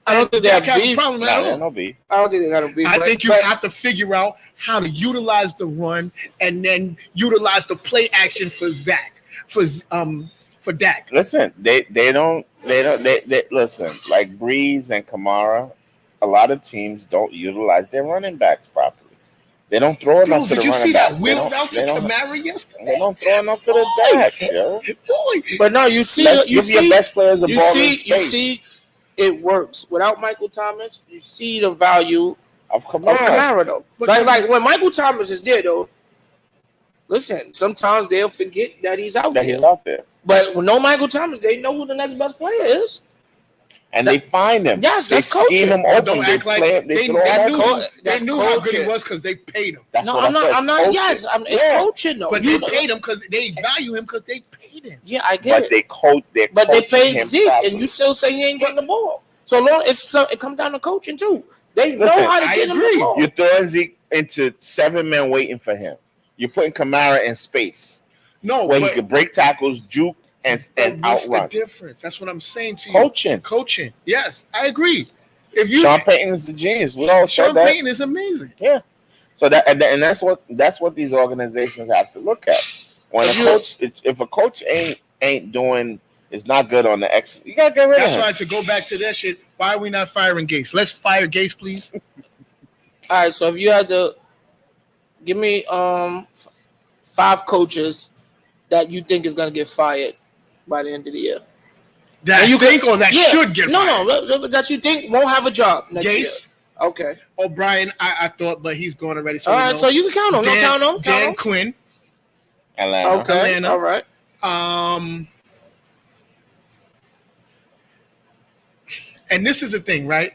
I don't think they have beef. Problem at all. No beef. I don't think they got a beef. I think you have to figure out how to utilize the run and then utilize the play action for Dak. Listen, they listen, like Breeze and Kamara, a lot of teams don't utilize their running backs properly. They don't throw enough to the running backs. Did you see that wheel route to Kamara yesterday? They don't throw enough to the backs, yo. But no, you see your best players a ball in space. You see it works. Without Michael Thomas, you see the value of Kamara though. Like when Michael Thomas is there though, listen, sometimes they'll forget that he's out there. But with no Michael Thomas, they know who the next best player is. And they find him. Yes, that's coaching. Scheme him open. Don't act like they knew how good he was because they paid him. I'm not. Yes, it's coaching though. But they paid him because they value him because they paid him. Yeah, I get it. But they paid Zeke, and you still say he ain't getting the ball. So long, it comes down to coaching too. They know how to get him the ball. You're throwing Zeke into 7 men waiting for him. You're putting Kamara in space. Where he could break tackles, juke, and what's outrun. The difference? That's what I'm saying to you. Coaching. Yes, I agree. Sean Payton is a genius. We all said that. Sean Payton is amazing. Yeah. So that's what these organizations have to look at. When if a coach ain't doing, is not good on the X, you gotta get rid of him. That's why to go back to that shit. Why are we not firing Gates? Let's fire Gates, please. All right. So if you had to give me 5 coaches that you think is gonna get fired by the end of the year. That you think or that should get fired? No, that you think won't have a job next year. Okay. O'Brien, I thought, but he's gone already. So all right, so you can count on. Count on. Dan Quinn. Atlanta. Okay. Atlanta. All right. And this is the thing, right?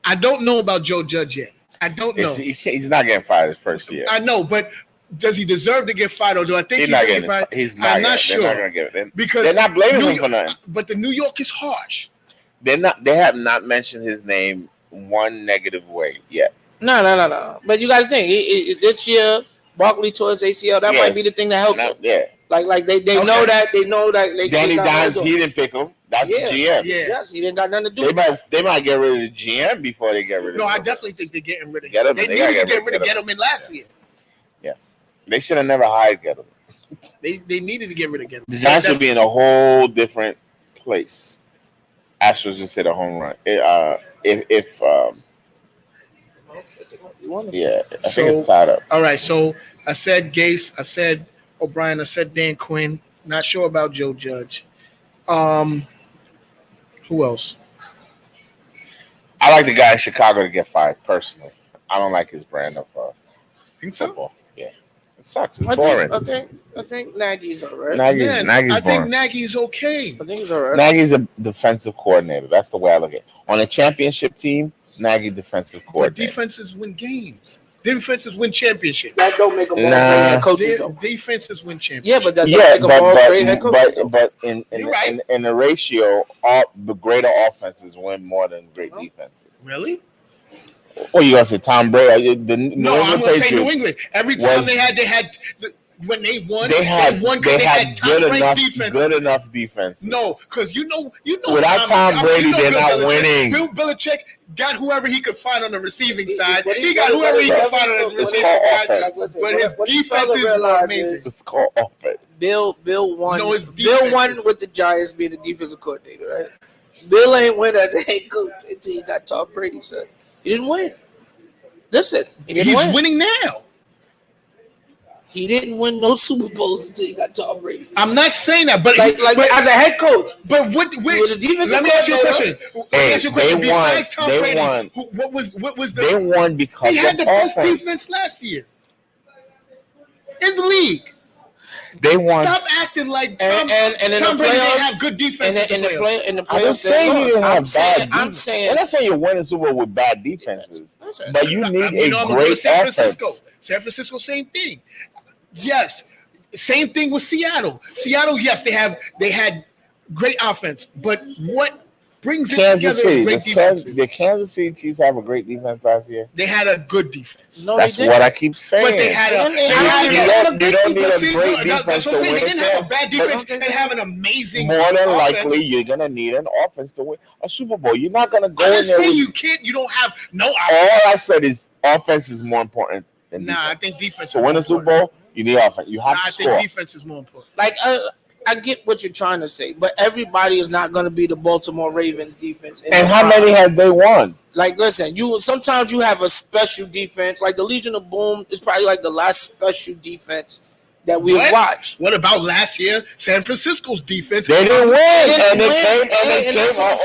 I don't know about Joe Judge yet. I don't know. He's not getting fired his first year. I know, but does he deserve to get fired, or do I think he's going to get fired? He's not. I'm not sure. They're not going to get it because they're not blaming him for nothing. But the New York is harsh. They have not mentioned his name one negative way yet. No. But you got to think this year, Barkley tore his ACL. That might be the thing that helped him. Yeah. Like they know that they Danny Dimes, he didn't pick him. That's the GM. Yeah. Yes, he didn't got nothing to do with it. They might get rid of the GM before they get rid of him. No, I definitely think they're getting rid of him. They needed to get rid of Gettleman last year. Yeah. They should have never hired Gettleman. They needed to get rid of Gettleman. The Giants should be in a whole different place. Astros just hit a home run. I think it's tied up. All right, so I said Gase, I said O'Brien, I said Dan Quinn. Not sure about Joe Judge. Who else? I like the guy in Chicago to get fired personally. I don't like his brand of think so? football. Yeah, it sucks. It's boring. I think Nagy's all right. Nagy's boring. I think Nagy's okay. I think he's all right. Nagy's a defensive coordinator. That's the way I look at it. On a championship team, Nagy defensive coordinator. But defenses win games. Defenses win championships. That don't make them all great head coaches, though. Defenses win championships. Yeah, but that don't make them all great head coaches. But in the ratio, the greater offenses win more than great defenses. Really? Well, you gonna say Tom Brady? No, I'm gonna say New England. Every time they had when they won, they had won because they had good enough defense. No, because you know. Without Tom Brady, they're not winning. Bill Belichick got whoever he could find on the receiving side. He got whoever he could find on the receiving side. But his defenses were amazing. It's called offense. Bill won. No, Bill won with the Giants being the defensive coordinator, right? Bill ain't win as a head coach until he got Tom Brady, son. He didn't win. Listen, he's winning now. He didn't win no Super Bowls until he got Tom Brady. I'm not saying that, but like as a head coach. But what? Let me ask you a question. Besides Tom Brady, what was the? They won because they had the best defense last year in the league. They won. Stop acting like Tom Brady didn't have good defense in the playoffs. I'm saying you didn't have bad. I'm not saying you're winning Super Bowl with bad defenses, but you need a great offense. San Francisco, same thing. Yes, same thing with Seattle. Seattle, yes, they had great offense, but what brings it Kansas together City. is great defense. Did Kansas City Chiefs have a great defense last year? They had a good defense. No, that's what I keep saying. But they had a you don't need a great defense to win. They didn't have a bad defense and have an amazing. More than likely, you're gonna need an offense to win a Super Bowl. You're not gonna go in there. I'm saying you can't. You don't have no. All I said is offense is more important than defense. I think defense. To win a Super Bowl, you need offense. You have to score. I think defense is more important. Like I get what you're trying to say, but everybody is not going to be the Baltimore Ravens defense. And how many have they won? Like, listen, sometimes you have a special defense. Like the Legion of Boom is probably like the last special defense that we watched. What about last year? San Francisco's defense. They didn't win, and that's what I'm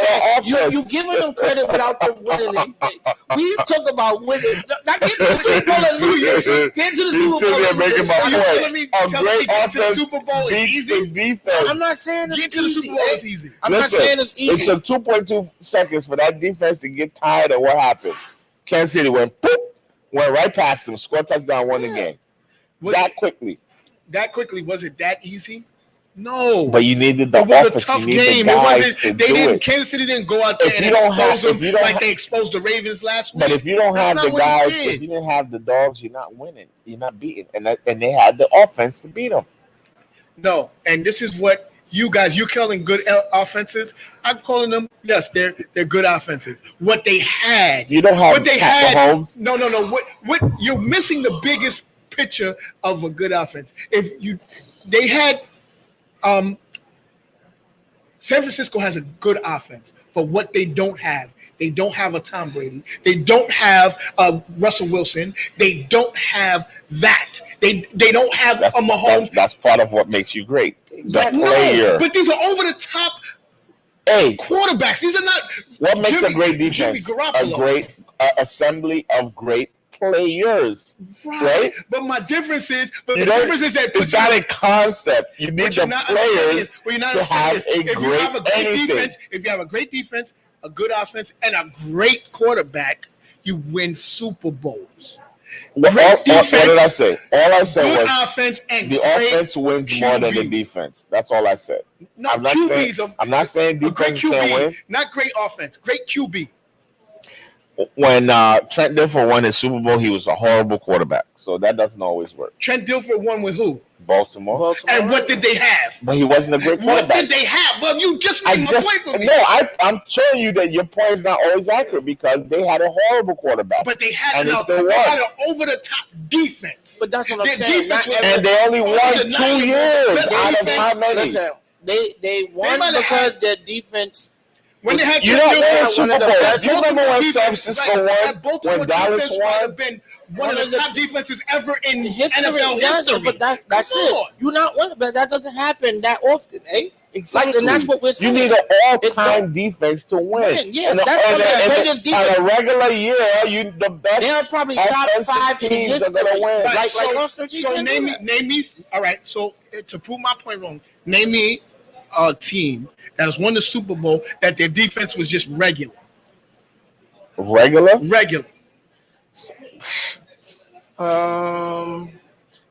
saying. You giving them credit without them winning anything. We talk about winning. Not get to the Super Bowl and lose. Get to the Super Bowl. They're making my point. A great offense Super Bowl is easy. Defense. I'm not saying it's easy. I'm not saying it's easy. It took 2.2 seconds for that defense to get tired of what happened. Kansas City went right past them, scored touchdown, won the game. That quickly. Was it that easy? No. But you needed the offense. It was a tough game. Kansas City didn't go out there and expose them like they exposed the Ravens last week. But if you don't have the guys, if you didn't have the dogs, you're not winning. You're not beating. And they had the offense to beat them. No. And this is what you're calling good offenses. I'm calling them, yes, they're good offenses. What they had. You don't have what they had. Mahomes. No. What you're missing the biggest picture of a good offense. They had San Francisco has a good offense, but what they don't have a Tom Brady. They don't have Russell Wilson. They don't have that. They don't have a Mahomes. That's part of what makes you great. But these are over the top quarterbacks. These are not. What makes a great defense? A great assembly of great players, right? But the difference is that it's not a concept. You need the players to have a great anything. If you have a great defense, a good offense, and a great quarterback, you win Super Bowls. What did I say? All I said was offense and the offense wins QB. More than the defense. That's all I said. I'm not saying defense can't win. Not great offense. Great QB. When Trent Dilfer won his Super Bowl, he was a horrible quarterback. So that doesn't always work. Trent Dilfer won with who? Baltimore. And what did they have? But he wasn't a great quarterback. What did they have? Well, you just made my point for me. No, I'm showing you that your point is not always accurate because they had a horrible quarterback. But they had an over-the-top defense. But that's what I'm saying. And they only won 2 years out of how many? Listen, they won because their defense. When they had you don't win Super Bowl. You remember when San Francisco won? When Dallas won? One of the top defenses ever in history. NFL history. But that's it. You're not winning, but that doesn't happen that often, eh? Exactly. And that's what we're saying. You need an all-time defense to win. Yes, that's one of the greatest defense. On a regular year, the best. They're probably top 5 in history. So name me. All right. So to prove my point wrong, name me a team that has won the Super Bowl that their defense was just regular. Regular.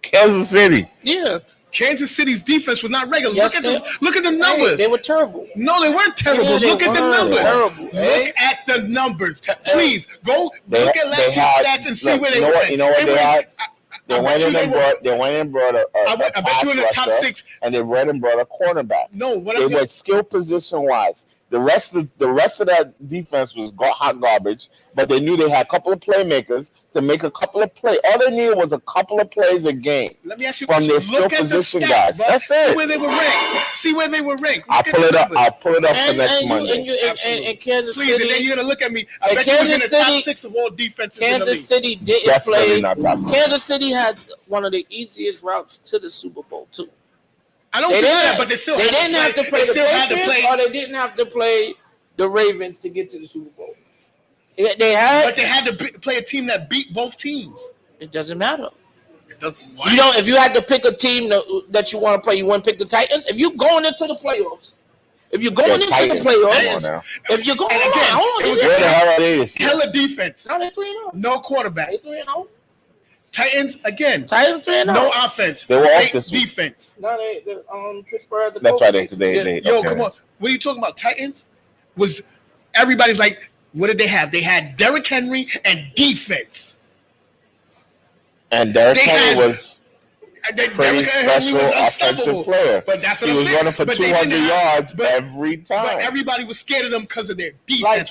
Kansas City. Yeah. Kansas City's defense was not regular. Yes, look at the numbers. Hey, they were terrible. No, they weren't terrible. Look at the numbers. Terrible. Look at the numbers. Please go look at last year's stats and see where they went. You know what they had? They went in and brought a I bet you in the top rusher, 6. and they went and brought a cornerback. No, what they I'm went skill position wise. The rest of that defense was hot garbage, but they knew they had a couple of playmakers to make a couple of plays. All they needed was a couple of plays a game. Let me ask you from their skill position guys. Bro. That's it. See where they were ranked. I'll pull it up for next Monday. And Kansas Please, City. and then you're gonna look at me. I bet Kansas you was in the City, top 6 of all defenses. Kansas City didn't Definitely play. not top 6. Kansas City had one of the easiest routes to the Super Bowl too. I don't think that, but they still didn't have to play the Patriots, or they didn't have to play the Ravens to get to the Super Bowl. They had to play a team that beat both teams. It doesn't matter. It doesn't. You know, if you had to pick a team that you want to play, you want to pick the Titans. If you're going into the playoffs, if you're going into the playoffs, if you're going, hold on, hella defense. Now they're 3-0. No quarterback. They're 3-0. Titans again. Titans 3-0. No offense. They were off this week. Defense. No, they Pittsburgh. That's why they Yo, okay. come on. What are you talking about? Titans was everybody's like, what did they have? They had Derrick Henry and defense. And Derrick Henry was pretty special offensive player. But that's what he I'm was saying. running for 200 yards every time. But everybody was scared of them because of their defense.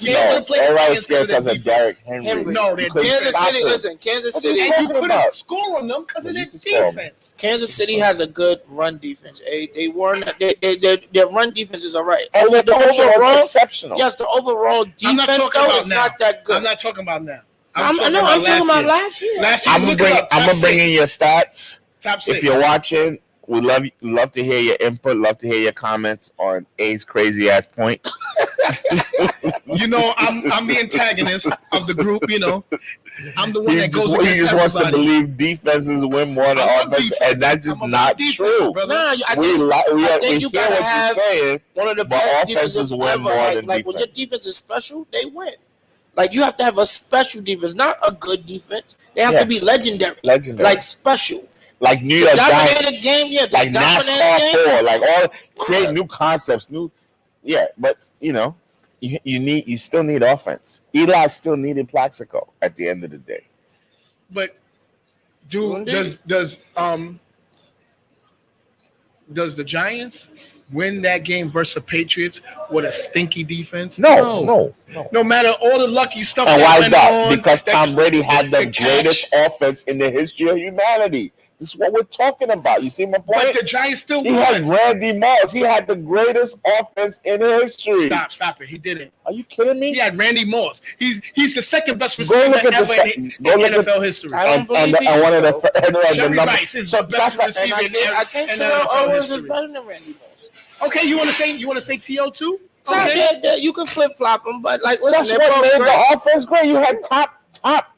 Like everybody was scared because of Derrick Henry. No, Kansas City. Listen, Kansas City. You couldn't score on them because of their defense. Kansas City has a good run defense. Their run defense is all right. And the overall exceptional. Yes, the overall defense though is not that good. I'm not talking about now. I'm talking about last year. I'm gonna bring in your stats. Top 6. If you're watching, we love to hear your input. Love to hear your comments on A's crazy ass point. You know, I'm the antagonist of the group. You know, I'm the one that goes. He just wants to believe defenses win more than offense, and that's just not true. Nah, I think you hear gotta what have you're saying, one of the but best offenses win more than like defense. when your defense is special, they win. Like you have to have a special defense, not a good defense. They have to be legendary, like special. Like New York Giants, like NASCAR 4, like all create new concepts, but you still need offense. Eli still needed Plaxico at the end of the day. But does the Giants win that game versus the Patriots with a stinky defense? No. No matter all the lucky stuff. And why is that? Because Tom Brady had the greatest offense in the history of humanity. This is what we're talking about. You see my point? But the Giants still won. He had Randy Moss. He had the greatest offense in history. Stop it. He didn't. Are you kidding me? He had Randy Moss. He's the second best receiver ever in NFL history. I don't believe Jerry Rice is the best receiver in NFL I think Terrell Owens is better than Randy Moss. Okay, you want to say T.O. too? Okay. You can flip flop them, but like listen, that's what made the offense great. You had top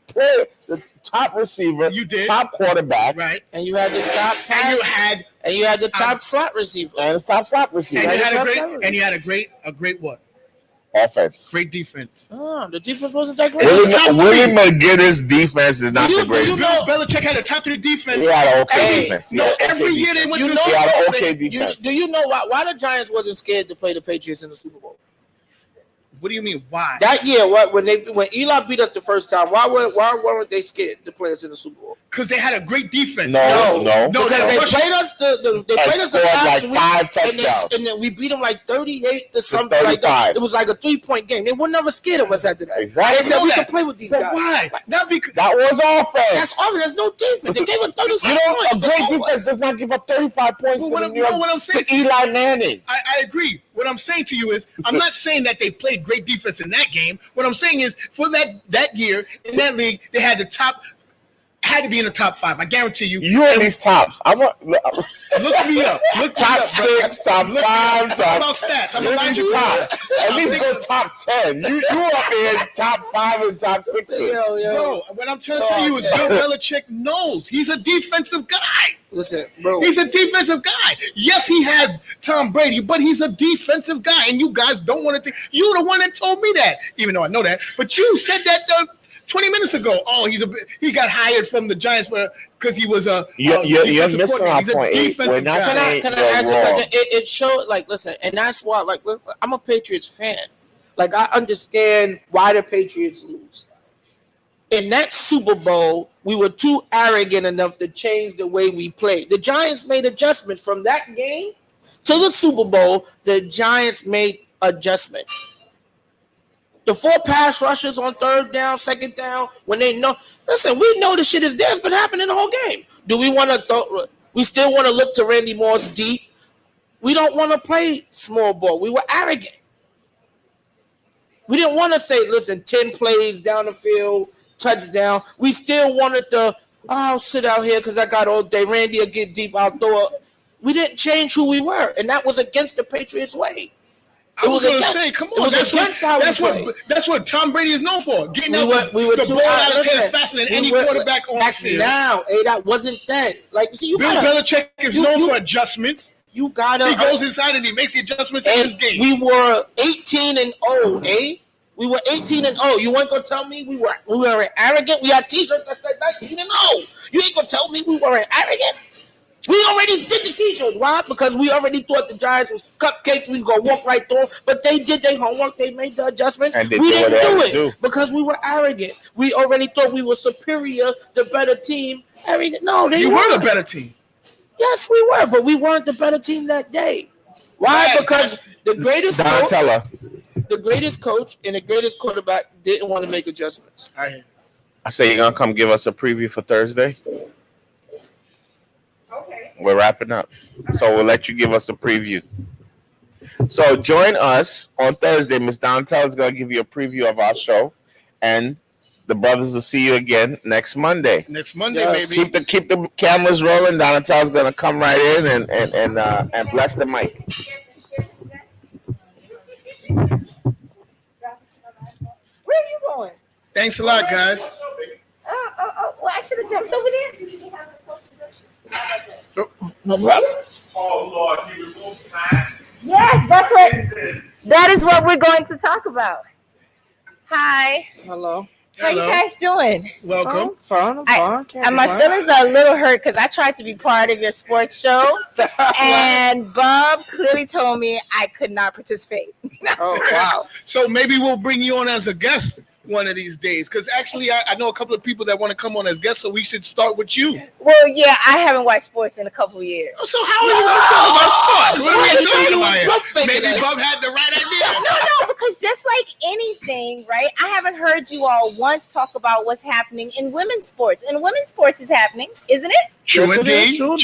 player, the top receiver, you did top quarterback, right? And you had the top pass, and you had the top slot receiver, and the top slot receiver, and you had a great what? Offense, great defense. Oh, the defense wasn't that great. Willie McGinnis' defense is not the greatest. You know, Belichick had a top 3 defense. He had an okay defense. No, every year they went to. He had an okay defense. Do you know why the Giants wasn't scared to play the Patriots in the Super Bowl? What do you mean? Why? That year, when Eli beat us the first time, why weren't they scared to play us in the Super Bowl? Because they had a great defense. No. Because they played us the last week, 5 touchdowns, and then we beat them like 38 to something like that. It was like a 3-point game. They were never scared of us after that. Exactly. They said we could play with these guys. Why? Not because that was offense. That's offense. There's no defense. They gave us 36 points. A great defense does not give up 35 points to Eli Manning. I agree. What I'm saying to you is, I'm not saying that they played great defense in that game. What I'm saying is, for that year in that league, they had to be in the top 5. I guarantee you. You in these tops. I want look me up. Look top 6, top 5, I'm about stats. I'm about you tops. At least go top 10. You up here top 5 and top 6. Bro, what I'm trying to tell you is Bill Belichick knows he's a defensive guy. Listen, bro. He's a defensive guy. Yes, he had Tom Brady, but he's a defensive guy, and you guys don't want to think. You're the one that told me that, even though I know that. But you said that 20 minutes ago. Oh, he got hired from the Giants because he was a. You're missing our point. We're not saying can I ask you a question? It showed listen, and that's why look, I'm a Patriots fan. Like I understand why the Patriots lose. in that Super Bowl, we were too arrogant enough to change the way we played. The Giants made adjustments from that game to the Super Bowl. The Giants made adjustments. The 4 pass rushes on third down, second down, when they know. Listen, we know the shit is there. It's been happening the whole game. Do we want to? We still want to look to Randy Moss deep. We don't want to play small ball. We were arrogant. We didn't want to say, listen, 10 plays down the field, touchdown. We still wanted to, I'll sit out here because I got all day. Randy will get deep, I'll throw it. We didn't change who we were, and that was against the Patriots' way. I was going to say, come on. That's what Tom Brady is known for. Getting the ball out of his hands faster than any quarterback on the field. Now, that wasn't then. Like, see, Bill Belichick is known for adjustments. You gotta. He goes inside and he makes the adjustments in his game. We were 18-0, eh? We were 18-0. You weren't gonna tell me we were arrogant. We had T-shirts that said 19-0. You ain't gonna tell me we weren't arrogant. We already did the T-shirts. Why? Because we already thought the Giants was cupcakes. We was gonna walk right through them. But they did their homework. They made the adjustments. We didn't do it because we were arrogant. We already thought we were superior, the better team. Arrogant. No, they were the better team. Yes, we were, but we weren't the better team that day. Why? Because the greatest coach and the greatest quarterback didn't want to make adjustments. I say you're gonna come give us a preview for Thursday. Okay. We're wrapping up, so we'll let you give us a preview. So join us on Thursday. Miss Donatella is gonna give you a preview of our show, and the brothers will see you again next Monday. Baby. Keep the cameras rolling. Donatella's gonna come right in and bless the mic. Where are you going? Thanks a lot, guys. Well, I should have jumped over there. Oh Lord, he removes masks. Yes, that is what we're going to talk about. Hi. Hello. How you guys doing? Welcome. I'm fine. And my feelings are a little hurt because I tried to be part of your sports show, and Bob clearly told me I could not participate. Oh, wow. So maybe we'll bring you on as a guest one of these days, because actually I know a couple of people that want to come on as guests, so we should start with you. Well, yeah, I haven't watched sports in a couple of years. So how are you going to talk about sports? What are you talking about? Maybe Bob had the right idea. No, because just like anything, right? I haven't heard you all once talk about what's happening in women's sports. And women's sports is happening, isn't it? True indeed. So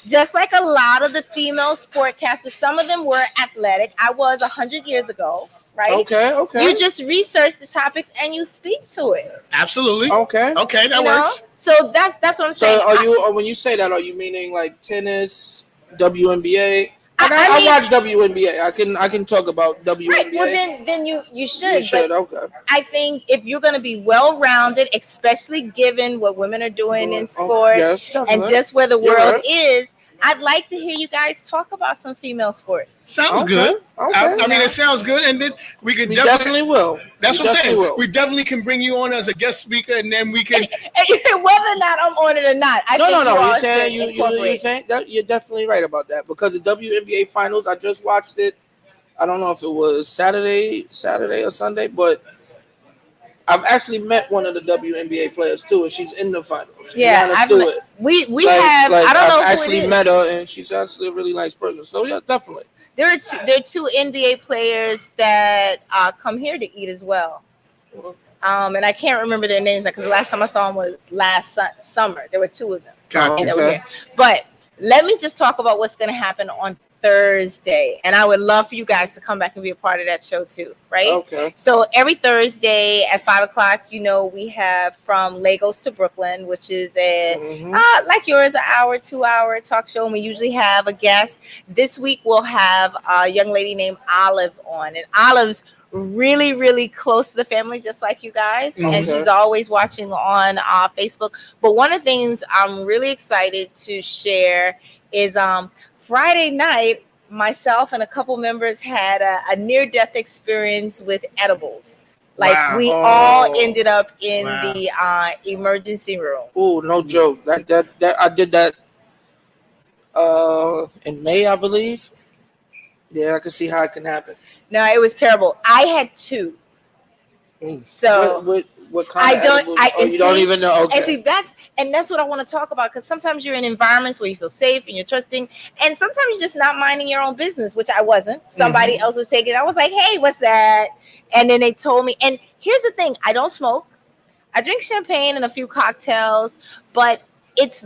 just like a lot of the female sportcasters, some of them were athletic. I was 100 years ago. Right? Okay. You just research the topics and you speak to it. Absolutely. Okay, that works. So that's what I'm saying. So when you say that, are you meaning like tennis, WNBA? I watch WNBA. I can talk about WNBA. Right. Well, then you should. You should. Okay. I think if you're going to be well-rounded, especially given what women are doing in sports and just where the world is, I'd like to hear you guys talk about some female sports. Sounds good. Okay. I mean, it sounds good, and then we definitely will. That's what I'm saying. We definitely can bring you on as a guest speaker, and then we can. Whether or not I'm on it or not, No. You're saying that you're definitely right about that, because the WNBA finals, I just watched it. I don't know if it was Saturday or Sunday, but I've actually met one of the WNBA players too, and she's in the finals. We have. I don't know. I've actually met her, and she's actually a really nice person. So yeah, definitely. There are two NBA players that come here to eat as well. And I can't remember their names because the last time I saw them was last summer. There were two of them. Gotcha. That were here. But let me just talk about what's going to happen on Thursday, and I would love for you guys to come back and be a part of that show too, right? Okay. So every Thursday at 5:00, we have From Lagos to Brooklyn, which is like yours, an hour, 2-hour talk show, and we usually have a guest. This week we'll have a young lady named Olive on, and Olive's really, really close to the family, just like you guys, and she's always watching on Facebook. But one of the things I'm really excited to share is Friday night, myself and a couple members had a near-death experience with edibles. Like we all ended up in the emergency room. Oh, no joke. That I did that in May, I believe. Yeah, I can see how it can happen. No, it was terrible. I had two. So what kind of edibles? You don't even know. Okay. And see, that's what I want to talk about, because sometimes you're in environments where you feel safe and you're trusting, and sometimes you're just not minding your own business, which I wasn't. Somebody else was taking it. I was like, hey, what's that? And then they told me. And here's the thing: I don't smoke. I drink champagne and a few cocktails, but it's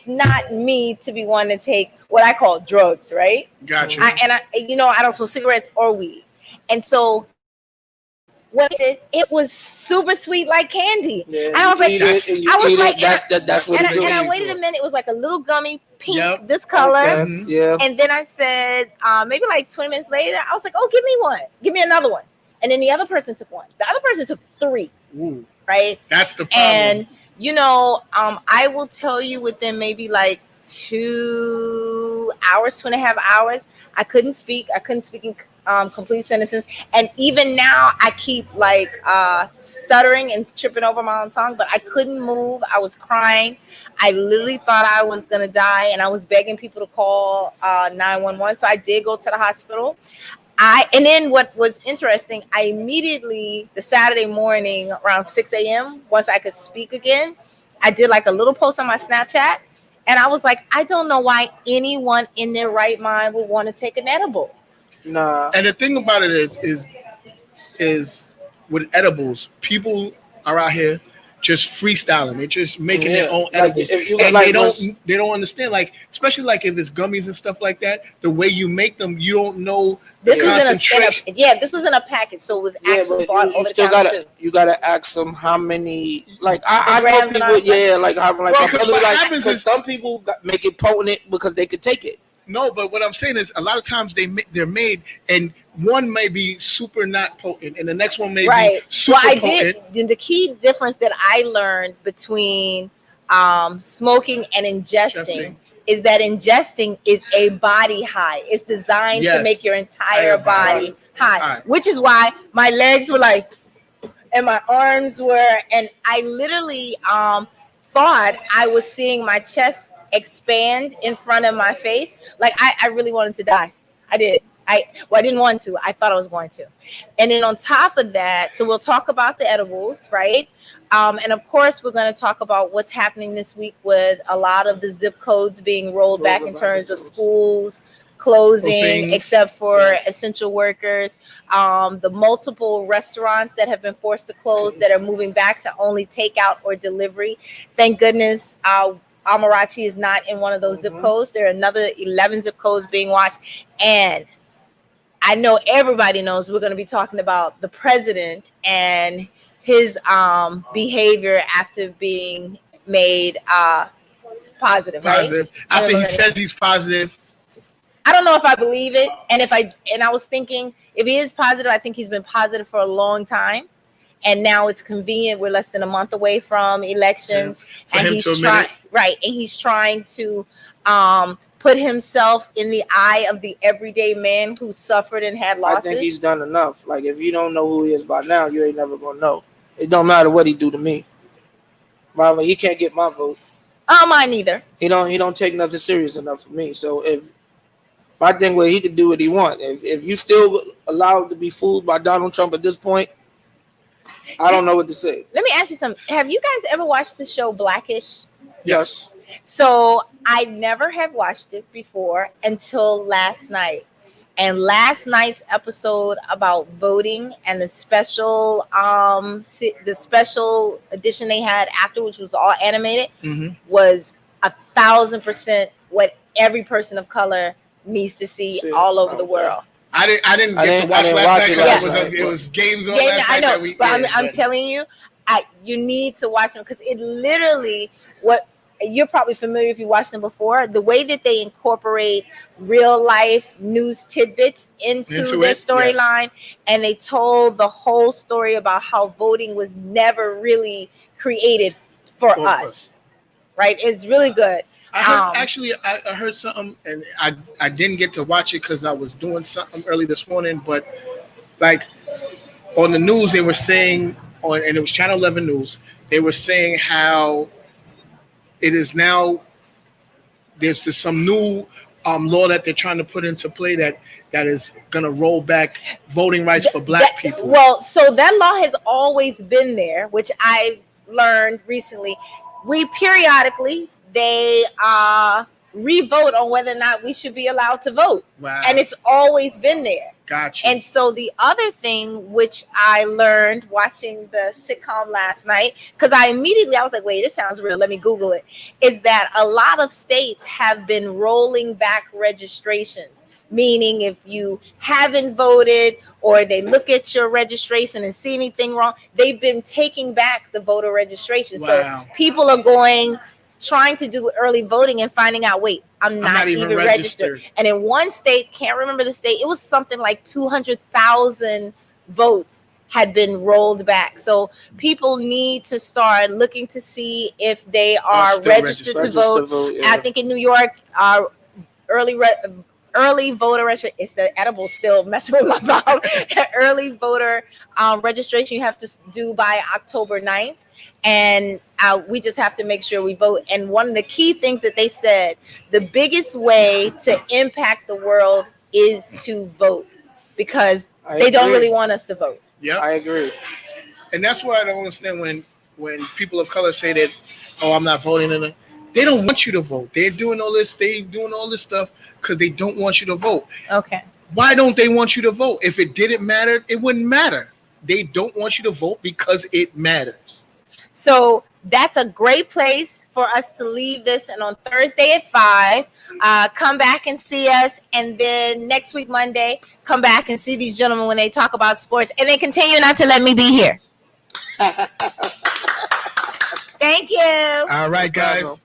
not me to be wanting to take what I call drugs, right? Gotcha. I don't smoke cigarettes or weed, and so what it was super sweet like candy. Yeah, and I was like, that's what it do. And I waited a minute. It was like a little gummy pink, this color. Okay. Yeah. And then I said, maybe like 20 minutes later, I was like, oh, give me one. Give me another one. And then the other person took one. The other person took 3. Ooh. Right? That's the problem. And, I will tell you within maybe like 2 hours, 2.5 hours, I couldn't speak. I couldn't speak in complete sentences. And even now, I keep like stuttering and tripping over my own tongue, but I couldn't move. I was crying. I literally thought I was going to die, and I was begging people to call 911. So I did go to the hospital. And then what was interesting, I immediately, the Saturday morning around 6 a.m., once I could speak again, I did like a little post on my Snapchat. And I was like, I don't know why anyone in their right mind would want to take an edible. Nah. And the thing about it is with edibles, people are out here just freestyling. They're just making their own edibles. They don't understand, like, especially like if it's gummies and stuff like that, the way you make them, you don't know the concentration. This was in a package, so it was actually bought over the counter. You gotta ask them how many, like I know people, because some people make it potent because they could take it. No, but what I'm saying is a lot of times they're made, and one may be super not potent, and the next one may be super potent. The key difference that I learned between smoking and ingesting is that ingesting is a body high. It's designed to make your entire body high, which is why my legs were like, and my arms were, and I literally thought I was seeing my chest expand in front of my face. Like I really wanted to die. I did. I didn't want to. I thought I was going to. And then on top of that, so we'll talk about the edibles, right? And of course, we're going to talk about what's happening this week with a lot of the zip codes being rolled back in terms of schools closing, except for essential workers. The multiple restaurants that have been forced to close that are moving back to only takeout or delivery. Thank goodness Amarachi is not in one of those zip codes. There are another 11 zip codes being watched. And I know everybody knows we're going to be talking about the president and his behavior after being made positive. Right? After he says he's positive. I don't know if I believe it. And I was thinking, if he is positive, I think he's been positive for a long time. And now it's convenient. We're less than a month away from elections, and he's trying to put himself in the eye of the everyday man who suffered and had losses. I think he's done enough. Like, if you don't know who he is by now, you ain't never gonna know. It don't matter what he do to me. Mama, he can't get my vote. Mine neither. He don't take nothing serious enough for me. So if my thing where he could do what he want. If you still allowed to be fooled by Donald Trump at this point, I don't know what to say. Let me ask you something. Have you guys ever watched the show Blackish? Yes. So I never have watched it before until last night. And last night's episode about voting and the special edition they had after, which was all animated, was 1,000% what every person of color needs to see all over the world. I didn't get to watch last night. It was games on last night. I know, but I'm telling you, you need to watch them, because it literally, what you're probably familiar if you watched them before, the way that they incorporate real life news tidbits into their storyline, and they told the whole story about how voting was never really created for us. Right? It's really good. I heard something, and I didn't get to watch it because I was doing something early this morning. But like on the news, they were saying and it was Channel 11 News. They were saying how it is now. There's some new law that they're trying to put into play that is going to roll back voting rights for black people. Well, so that law has always been there, which I've learned recently. We periodically they re-vote on whether or not we should be allowed to vote. Wow. And it's always been there. Gotcha. And so the other thing which I learned watching the sitcom last night, because I was like, wait, this sounds real, let me Google it, is that a lot of states have been rolling back registrations, meaning if you haven't voted or they look at your registration and see anything wrong, they've been taking back the voter registration. Wow. So people are trying to do early voting and finding out, wait, I'm not even registered. And in one state, can't remember the state, it was something like 200,000 votes had been rolled back. So people need to start looking to see if they are registered to vote. Yeah. I think in New York, early voter registration, it's the edible still messing with my mouth. Early voter registration you have to do by October 9th. And we just have to make sure we vote. And one of the key things that they said, the biggest way to impact the world is to vote, because they don't really want us to vote. Yeah, I agree. And that's why I don't understand when people of color say that, oh, I'm not voting in it. They don't want you to vote. They're doing all this stuff because they don't want you to vote. Okay. Why don't they want you to vote? If it didn't matter, it wouldn't matter. They don't want you to vote because it matters. So that's a great place for us to leave this. And on Thursday at 5, come back and see us. And then next week, Monday, come back and see these gentlemen when they talk about sports. And then continue not to let me be here. Thank you. All right, guys.